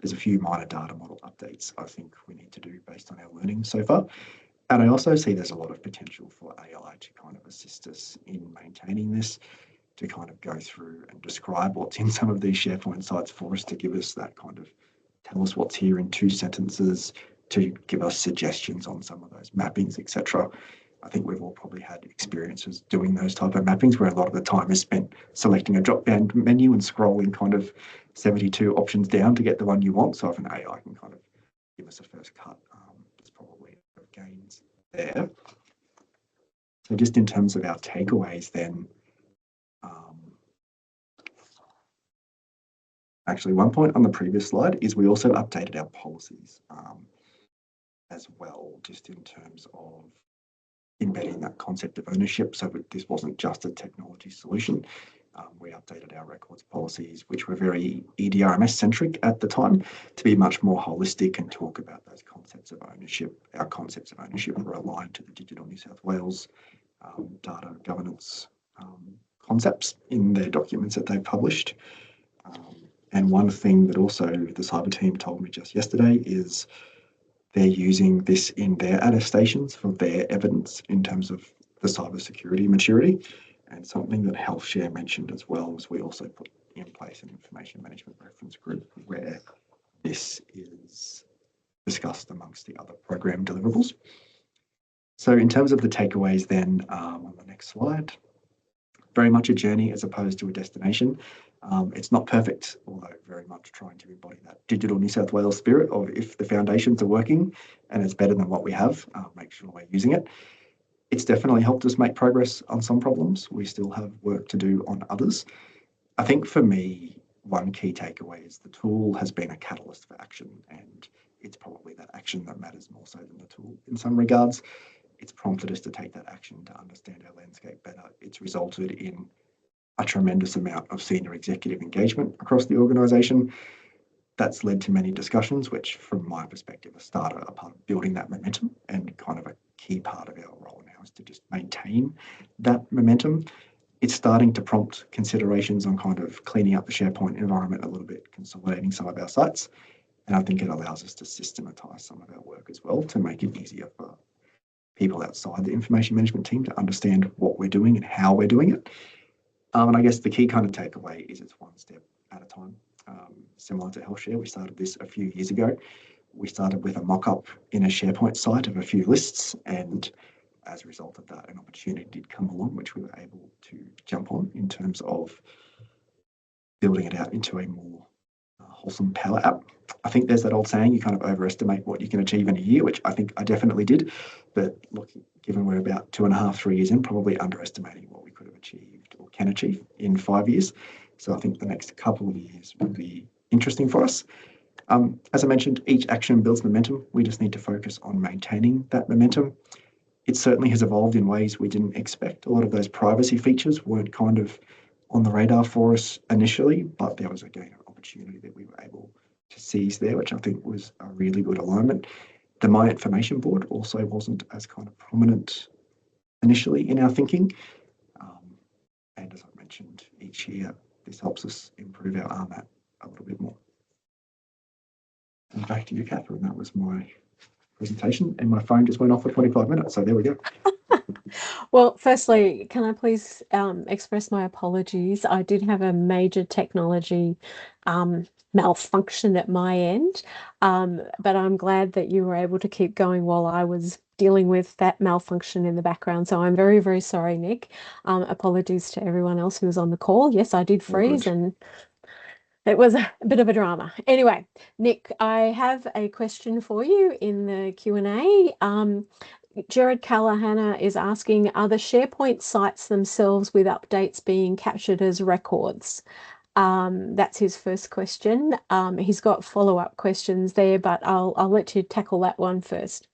There's a few minor data model updates I think we need to do based on our learning so far. And I also see there's a lot of potential for AI to kind of assist us in maintaining this, to kind of go through and describe what's in some of these SharePoint sites for us, to give us that kind of, tell us what's here in 2 sentences, to give us suggestions on some of those mappings, etc. I think we've all probably had experiences doing those type of mappings where a lot of the time is spent selecting a drop-down menu and scrolling kind of 72 options down to get the one you want. So if an AI can kind of give us a first cut, there's probably gains there. So just in terms of our takeaways then, actually one point on the previous slide is we also updated our policies as well, just in terms of embedding that concept of ownership. So this wasn't just a technology solution. We updated our records policies, which were very EDRMS centric at the time, to be much more holistic and talk about those concepts of ownership. Our concepts of ownership were aligned to the Digital New South Wales data governance concepts in their documents that they published. And one thing that also the cyber team told me just yesterday is they're using this in their attestations for their evidence in terms of the cybersecurity maturity. And something that HealthShare mentioned as well was we also put in place an information management reference group where this is discussed amongst the other program deliverables. So in terms of the takeaways then, on the next slide, very much a journey as opposed to a destination. It's not perfect, although very much trying to embody that digital New South Wales spirit of, if the foundations are working and it's better than what we have, make sure we're using it. It's definitely helped us make progress on some problems. We still have work to do on others. I think for me, one key takeaway is the tool has been a catalyst for action, and it's probably that action that matters more so than the tool in some regards. It's prompted us to take that action to understand our landscape better. It's resulted in a tremendous amount of senior executive engagement across the organisation. That's led to many discussions, which from my perspective are a part of building that momentum, and kind of a key part of our role now is to just maintain that momentum. It's starting to prompt considerations on kind of cleaning up the SharePoint environment a little bit, consolidating some of our sites. And I think it allows us to systematise some of our work as well to make it easier for people outside the information management team to understand what we're doing and how we're doing it. And I guess the key kind of takeaway is it's one step at a time. Similar to HealthShare, we started this a few years ago. We started with a mock-up in a SharePoint site of a few lists, and as a result of that, an opportunity did come along, which we were able to jump on in terms of building it out into a more wholesome power app. I think there's that old saying, you kind of overestimate what you can achieve in a year, which I think I definitely did. But look, given we're about 2.5, 3 years in, probably underestimating what we could have achieved or can achieve in 5 years. So I think the next couple of years will be interesting for us. As I mentioned, each action builds momentum. We just need to focus on maintaining that momentum. It certainly has evolved in ways we didn't expect. A lot of those privacy features weren't kind of on the radar for us initially, but there was again an opportunity that we were able to seize there, which I think was a really good alignment. The My Information Board also wasn't as kind of prominent initially in our thinking. And as I mentioned, each year this helps us improve our RMAT a little bit more. And back to you, Catherine. That was my presentation, and my phone just went off for 25 minutes. So there we go. Well, firstly, can I please express my apologies? I did have a major technology malfunction at my end, but I'm glad that you were able to keep going while I was dealing with that malfunction in the background. So I'm very, very sorry, Nick. Apologies to everyone else who was on the call. Yes, I did freeze and it was a bit of a drama. Anyway, Nick, I have a question for you in the Q&A. Jared Callahan is asking, are the SharePoint sites themselves with updates being captured as records? That's his first question. He's got follow-up questions there, but I'll let you tackle that one first.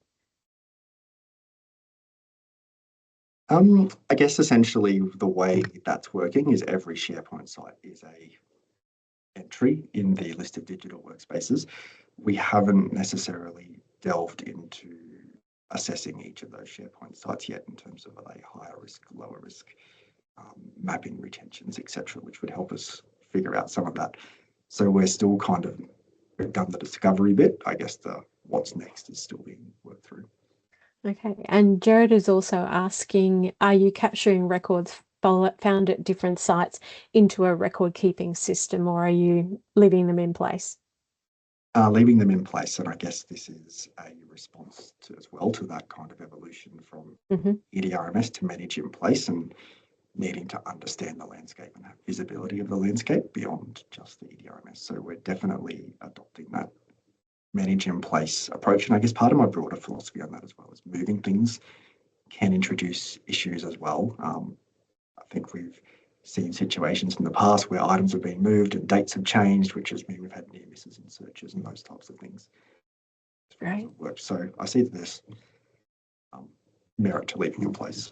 I guess essentially the way that's working is every SharePoint site is a entry in the list of digital workspaces. We haven't necessarily delved into assessing each of those SharePoint sites yet in terms of are they higher risk, lower risk, mapping retentions, etc., which would help us figure out some of that. So we're still kind of, we've done the discovery bit. I guess the what's next is still being worked through. Okay, and Jared is also asking, are you capturing records found at different sites into a record keeping system, or are you leaving them in place? Leaving them in place, and I guess this is a response to, as well, to that kind of evolution from EDRMS to manage in place and needing to understand the landscape and have visibility of the landscape beyond just the EDRMS. So we're definitely adopting that manage in place approach. And I guess part of my broader philosophy on that as well is moving things can introduce issues as well. I think we've seen situations in the past where items have been moved and dates have changed, which has meant we've had near misses in searches and those types of things. Right. So I see that there's merit to leaving in place.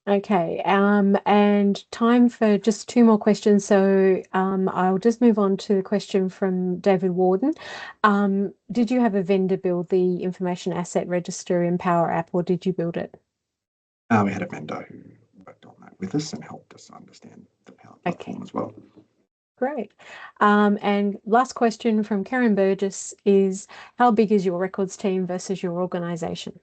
Okay, and time for just 2 more questions. So I'll just move on to the question from David Warden. Did you have a vendor build the information asset register in Power App, or did you build it? We had a vendor who worked on that with us and helped us understand the Power Platform as well. Great. And last question from Karen Burgess is, how big is your records team versus your organisation?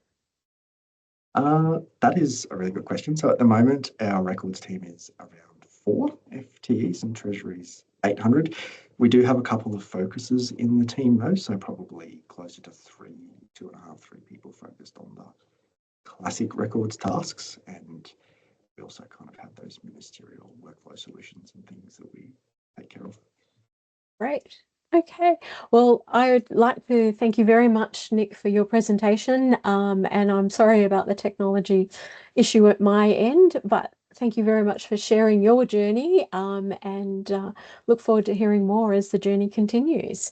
That is a really good question. So at the moment, our records team is around 4 FTEs and Treasury's 800. We do have a couple of focuses in the team though, so probably closer to 2.5, 3 people focused on the classic records tasks, and we also kind of have those ministerial workflow solutions and things that we take care of. Great. Okay, well, I would like to thank you very much, Nick, for your presentation. And I'm sorry about the technology issue at my end, but thank you very much for sharing your journey, and look forward to hearing more as the journey continues.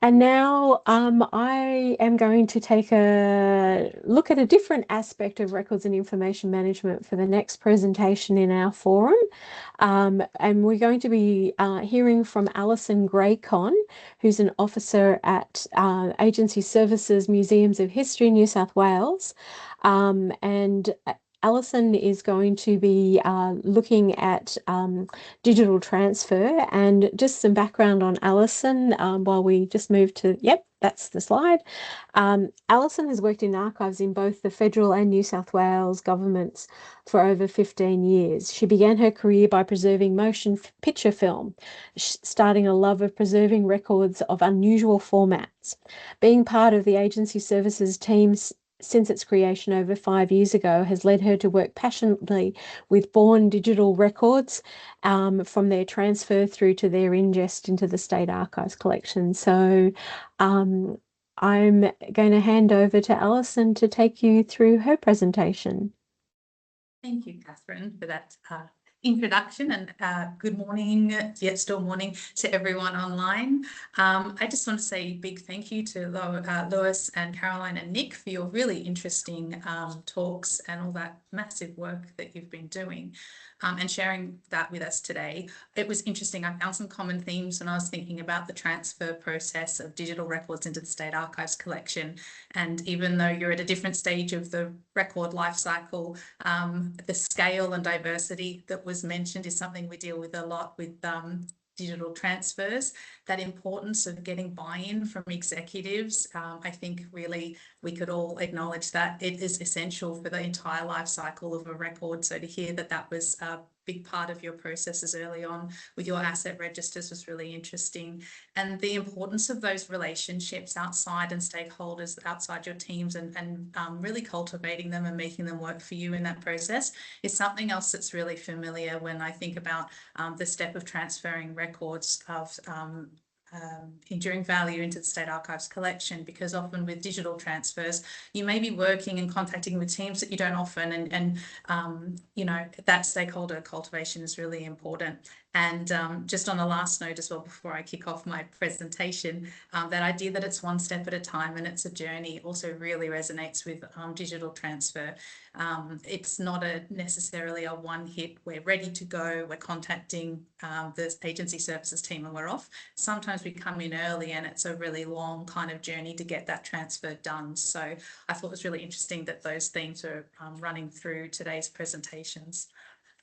And now I am going to take a look at a different aspect of records and information management for the next presentation in our forum. And we're going to be hearing from Allison Graycon, who's an officer at Agency Services Museums of History, New South Wales. And Allison is going to be looking at digital transfer, and just some background on Allison while we just move to, yep, that's the slide. Allison has worked in archives in both the federal and New South Wales governments for over 15 years. She began her career by preserving motion picture film, starting a love of preserving records of unusual formats. Being part of the agency services teams since its creation over 5 years ago, has led her to work passionately with born digital records, from their transfer through to their ingest into the State Archives collection. So I'm going to hand over to Allison to take you through her presentation. Thank you, Catherine, for that introduction, and good morning, yet still morning, to everyone online. I just want to say a big thank you to Lois and Caroline and Nick for your really interesting talks and all that massive work that you've been doing, and sharing that with us today. It was interesting. I found some common themes when I was thinking about the transfer process of digital records into the State Archives collection. And even though you're at a different stage of the record life cycle, the scale and diversity that was mentioned is something we deal with a lot with digital transfers. That importance of getting buy-in from executives, I think really we could all acknowledge that it is essential for the entire life cycle of a record. So to hear that that was a big part of your processes early on with your asset registers was really interesting. And the importance of those relationships outside and stakeholders outside your teams, and really cultivating them and making them work for you in that process is something else that's really familiar when I think about the step of transferring records of enduring value into the State Archives collection, because often with digital transfers, you may be working and contacting with teams that you don't often, and you know, that stakeholder cultivation is really important. And just on a last note as well, before I kick off my presentation, that idea that it's one step at a time and it's a journey also really resonates with digital transfer. It's not necessarily a one hit, we're ready to go, we're contacting the agency services team and we're off. Sometimes we come in early and it's a really long kind of journey to get that transfer done. So I thought it was really interesting that those themes are running through today's presentations.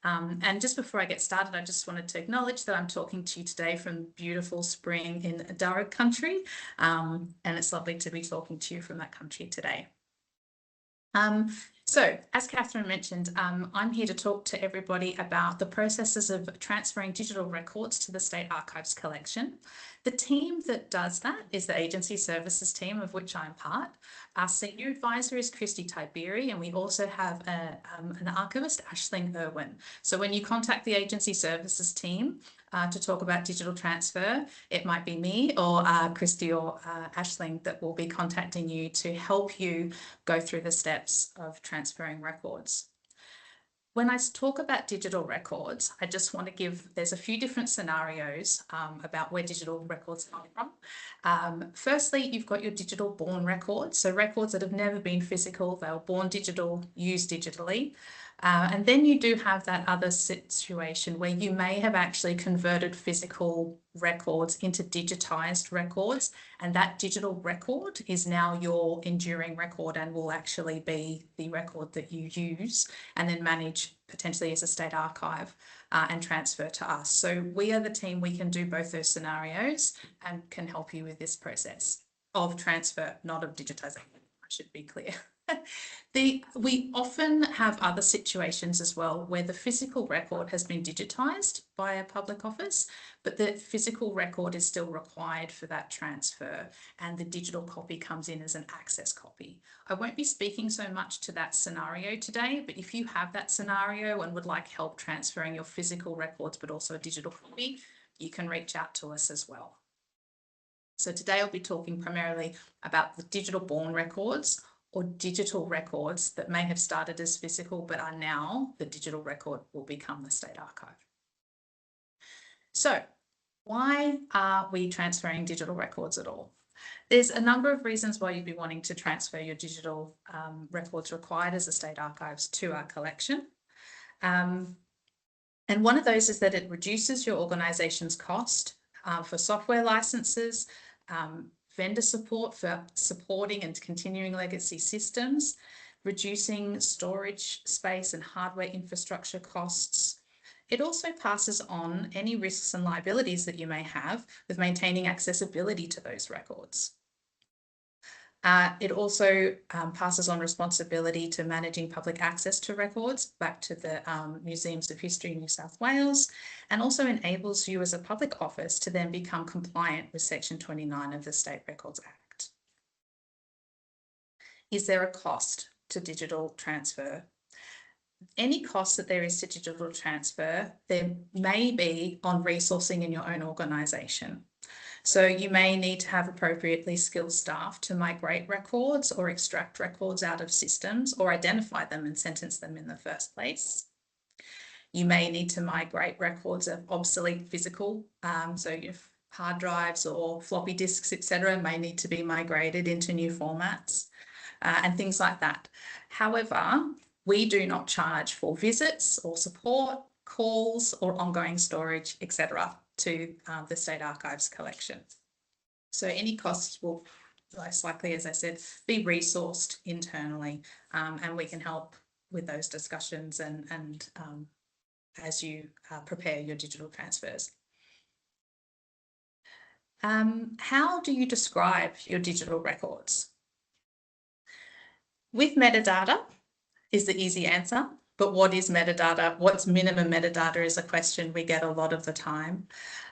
And just before I get started, I just wanted to acknowledge that I'm talking to you today from beautiful spring in Darug country, and it's lovely to be talking to you from that country today. So, as Catherine mentioned, I'm here to talk to everybody about the processes of transferring digital records to the State Archives collection. The team that does that is the agency services team, of which I'm part. Our senior advisor is Christy Tiberi, and we also have an archivist, Aisling Irwin. So when you contact the agency services team to talk about digital transfer, it might be me or Christy or Aisling that will be contacting you to help you go through the steps of transferring records. When I talk about digital records, I just want to give, there's a few different scenarios about where digital records come from. Firstly, you've got your digital born records, so records that have never been physical, they were born digital, used digitally. And then you do have that other situation where you may have actually converted physical records into digitized records, and that digital record is now your enduring record and will actually be the record that you use and then manage potentially as a state archive and transfer to us. So we are the team, we can do both those scenarios and can help you with this process of transfer, not of digitization, I should be clear. We often have other situations as well where the physical record has been digitized by a public office, but the physical record is still required for that transfer and the digital copy comes in as an access copy. I won't be speaking so much to that scenario today, but if you have that scenario and would like help transferring your physical records but also a digital copy, you can reach out to us as well. So today I'll be talking primarily about the digital born records or digital records that may have started as physical but are now the digital record will become the State Archive. So why are we transferring digital records at all? There's a number of reasons why you'd be wanting to transfer your digital records required as a State Archives to our collection. And one of those is that it reduces your organisation's cost for software licenses, vendor support for supporting and continuing legacy systems, reducing storage space and hardware infrastructure costs. It also passes on any risks and liabilities that you may have with maintaining accessibility to those records. It also passes on responsibility to managing public access to records back to the Museums of History New South Wales, and also enables you as a public office to then become compliant with Section 29 of the State Records Act. Is there a cost to digital transfer? Any cost that there is to digital transfer, there may be on resourcing in your own organisation. So you may need to have appropriately skilled staff to migrate records or extract records out of systems or identify them and sentence them in the first place. You may need to migrate records of obsolete physical, so your hard drives or floppy disks, etc., may need to be migrated into new formats and things like that. However, we do not charge for visits or support, calls or ongoing storage, etc., to the State Archives collection. So any costs will most likely, as I said, be resourced internally, and we can help with those discussions and as you prepare your digital transfers. How do you describe your digital records? With metadata is the easy answer, but what is metadata? What's minimum metadata is a question we get a lot of the time.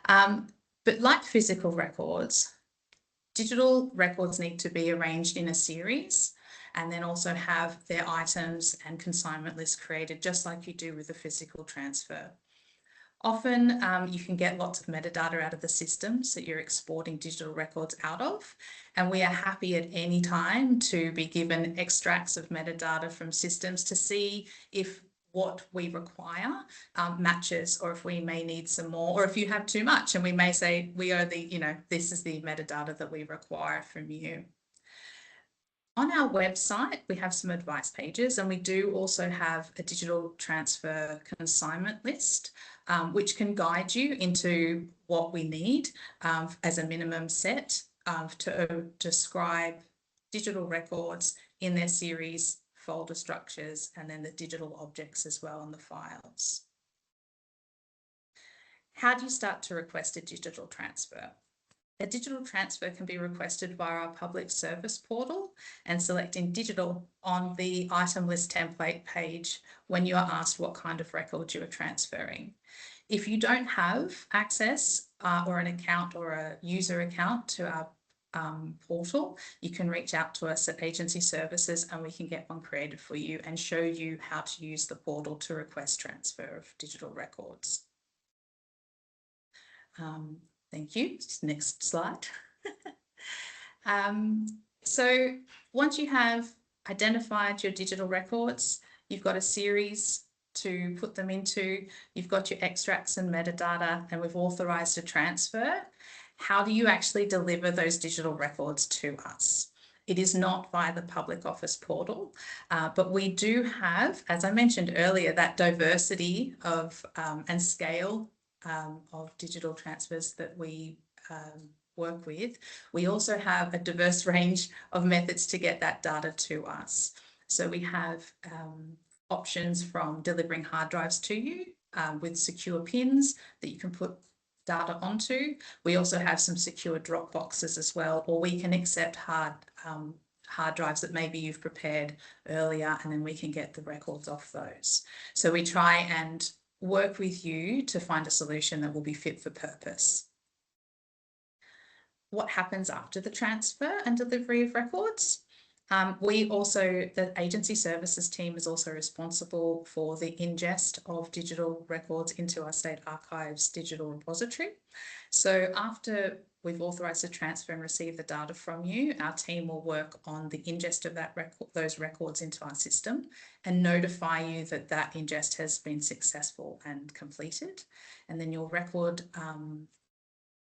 But like physical records, digital records need to be arranged in a series and then also have their items and consignment lists created just like you do with a physical transfer. Often you can get lots of metadata out of the systems that you're exporting digital records out of, and we are happy at any time to be given extracts of metadata from systems to see if what we require matches, or if we may need some more, or if you have too much and we may say we are the, this is the metadata that we require from you. On our website, we have some advice pages, and we do also have a digital transfer consignment list, which can guide you into what we need as a minimum set to describe digital records in their series, folder structures, and then the digital objects as well on the files. How do you start to request a digital transfer? A digital transfer can be requested via our public service portal and selecting digital on the item list template page when you are asked what kind of record you are transferring. If you don't have access or an account or a user account to our portal, you can reach out to us at Agency Services and we can get one created for you and show you how to use the portal to request transfer of digital records. Thank you. Next slide. So once you have identified your digital records, you've got a series to put them into, you've got your extracts and metadata, and we've authorized a transfer. How do you actually deliver those digital records to us? It is not via the public office portal, but we do have, as I mentioned earlier, that diversity of and scale of digital transfers that we work with. We also have a diverse range of methods to get that data to us. So we have options from delivering hard drives to you with secure pins that you can put data onto. We also have some secure drop boxes as well, or we can accept hard drives that maybe you've prepared earlier, and then we can get the records off those. So we try and work with you to find a solution that will be fit for purpose. What happens after the transfer and delivery of records? The agency services team is also responsible for the ingest of digital records into our State Archives digital repository. So after we've authorised the transfer and received the data from you, our team will work on the ingest of those records into our system and notify you that that ingest has been successful and completed. And then your record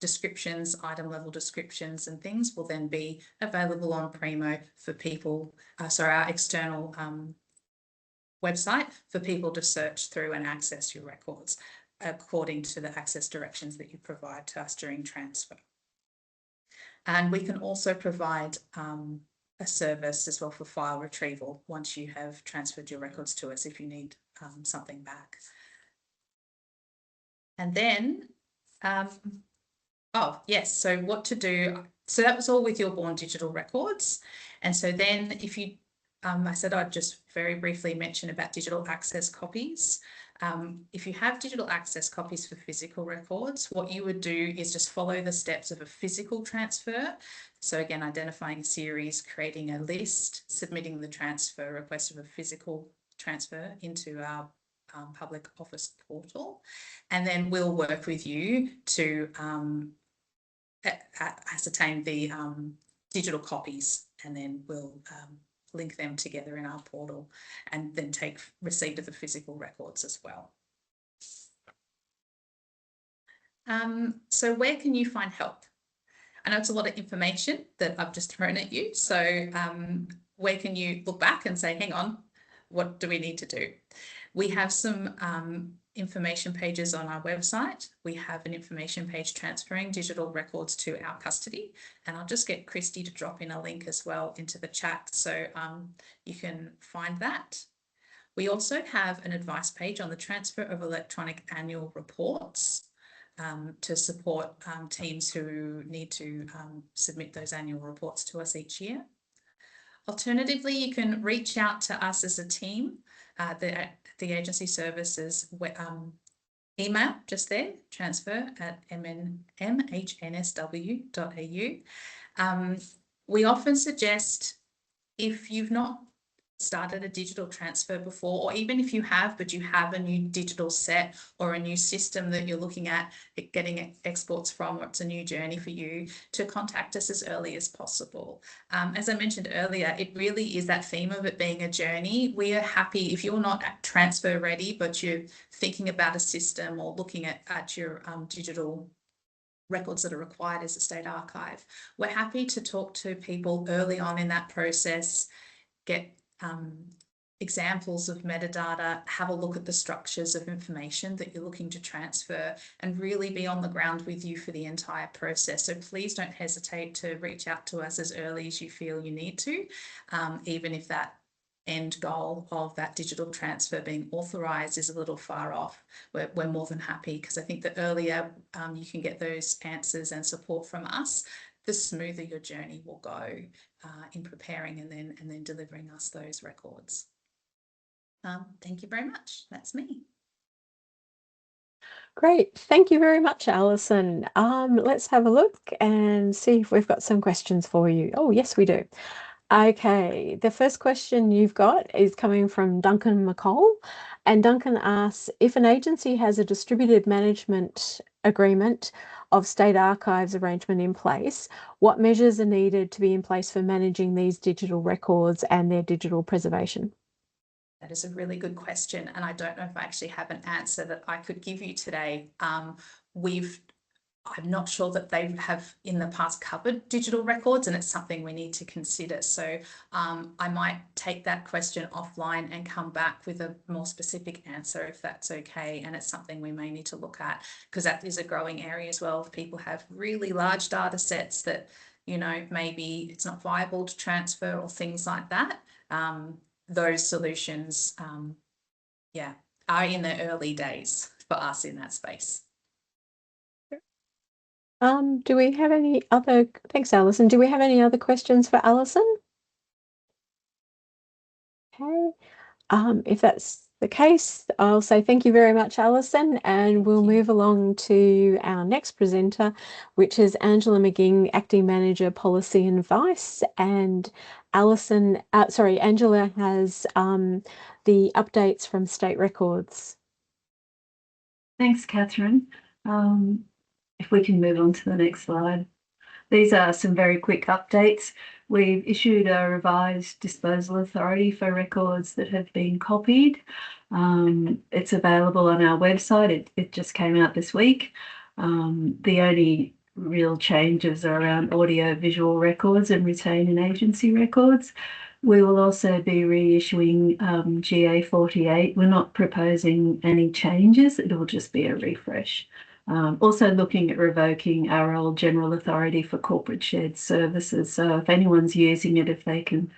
descriptions, item level descriptions and things will then be available on Primo for people, our external website for people to search through and access your records according to the access directions that you provide to us during transfer. And we can also provide a service as well for file retrieval once you have transferred your records to us if you need something back. And then oh, yes. So what to do. So that was all with your Born digital records. And so then if you, I said I'd just very briefly mention about digital access copies. If you have digital access copies for physical records, what you would do is just follow the steps of a physical transfer. So again, identifying a series, creating a list, submitting the transfer request of a physical transfer into our public office portal, and then we'll work with you to ascertain the digital copies, and then we'll link them together in our portal and then take receipt of the physical records as well. So where can you find help? I know it's a lot of information that I've just thrown at you. So where can you look back and say, hang on, what do we need to do? We have some information pages on our website. We have an information page transferring digital records to our custody. And I'll just get Christy to drop in a link as well into the chat so you can find that. We also have an advice page on the transfer of electronic annual reports to support teams who need to submit those annual reports to us each year. Alternatively, you can reach out to us as a team. The agency services email just there, transfer@mhnsw.au. We often suggest, if you've not started a digital transfer before, or even if you have, but you have a new digital set or a new system that you're looking at getting exports from, or it's a new journey for you, to contact us as early as possible. As I mentioned earlier, it really is that theme of it being a journey. We are happy if you're not transfer ready, but you're thinking about a system or looking at your digital records that are required as a state archive. We're happy to talk to people early on in that process, get examples of metadata, have a look at the structures of information that you're looking to transfer, and really be on the ground with you for the entire process. So please don't hesitate to reach out to us as early as you feel you need to, even if that end goal of that digital transfer being authorised is a little far off. We're more than happy, because I think the earlier you can get those answers and support from us, the smoother your journey will go in preparing and then delivering us those records. Thank you very much. That's me. Great. Thank you very much, Allison. Let's have a look and see if we've got some questions for you. Oh, yes, we do. Okay, the first question you've got is coming from Duncan McCall, and Duncan asks, if an agency has a distributed management agreement of state archives arrangement in place, what measures are needed to be in place for managing these digital records and their digital preservation? That is a really good question, and I don't know if I actually have an answer that I could give you today. I'm not sure that they have in the past covered digital records, and it's something we need to consider. So I might take that question offline and come back with a more specific answer if that's okay. And it's something we may need to look at, because that is a growing area as well. If people have really large data sets that, you know, maybe it's not viable to transfer or things like that, those solutions, are in the early days for us in that space. Do we have any other, thanks, Allison. Do we have any other questions for Allison? Okay, if that's the case, I'll say thank you very much, Allison, and we'll move along to our next presenter, which is Angela McGing, Acting Manager, Policy and Advice. And Allison, Angela has the updates from State Records. Thanks, Catherine. If we can move on to the next slide. These are some very quick updates. We've issued a revised disposal authority for records that have been copied. It's available on our website. It just came out this week. The only real changes are around audio-visual records and retain and agency records. We will also be reissuing GA 48. We're not proposing any changes. It will just be a refresh. Also looking at revoking our old general authority for corporate shared services. So if anyone's using it, if they can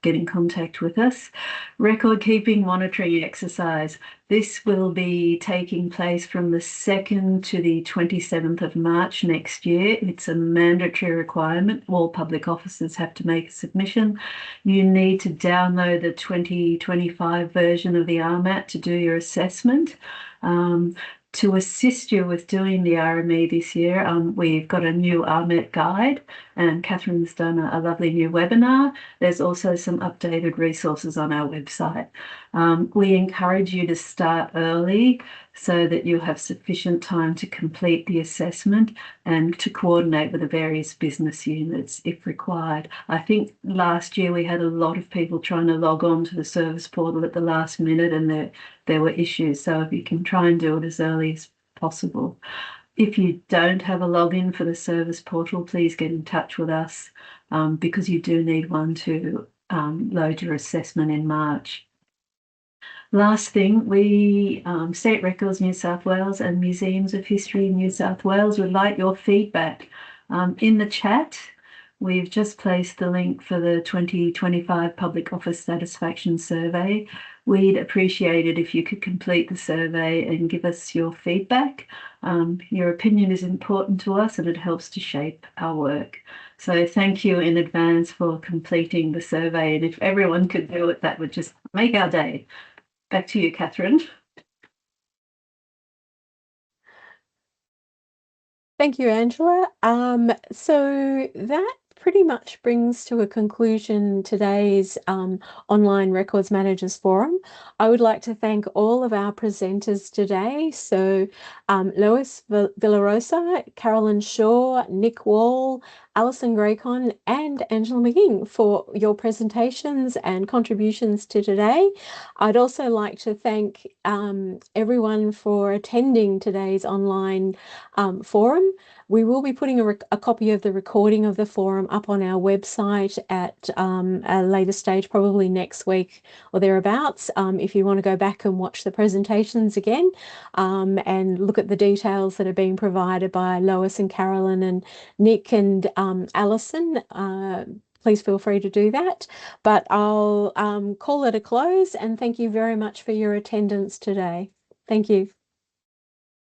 get in contact with us. Record keeping monitoring exercise. This will be taking place from the 2nd to the 27th of March next year. It's a mandatory requirement. All public officers have to make a submission. You need to download the 2025 version of the RMAT to do your assessment. To assist you with doing the RME this year, we've got a new RMET guide, and Catherine's done a lovely new webinar. There's also some updated resources on our website. We encourage you to start early so that you have sufficient time to complete the assessment and to coordinate with the various business units if required. I think last year we had a lot of people trying to log on to the service portal at the last minute, and there were issues. So if you can try and do it as early as possible. If you don't have a login for the service portal, please get in touch with us because you do need one to load your assessment in March. Last thing, we, State Records New South Wales and Museums of History New South Wales would like your feedback. In the chat, we've just placed the link for the 2025 Public Office Satisfaction Survey. We'd appreciate it if you could complete the survey and give us your feedback. Your opinion is important to us and it helps to shape our work. So thank you in advance for completing the survey. And if everyone could do it, that would just make our day. Back to you, Catherine. Thank you, Angela. So that pretty much brings to a conclusion today's Online Records Managers Forum. I would like to thank all of our presenters today. So Lois Villarosa, Carolyn Shaw, Nick Wall, Allison Graycon, and Angela McGing for your presentations and contributions to today. I'd also like to thank everyone for attending today's online forum. We will be putting a copy of the recording of the forum up on our website at a later stage, probably next week or thereabouts, if you want to go back and watch the presentations again and look at the details that are being provided by Lois and Carolyn and Nick and Allison. Please feel free to do that. But I'll call it a close and thank you very much for your attendance today. Thank you.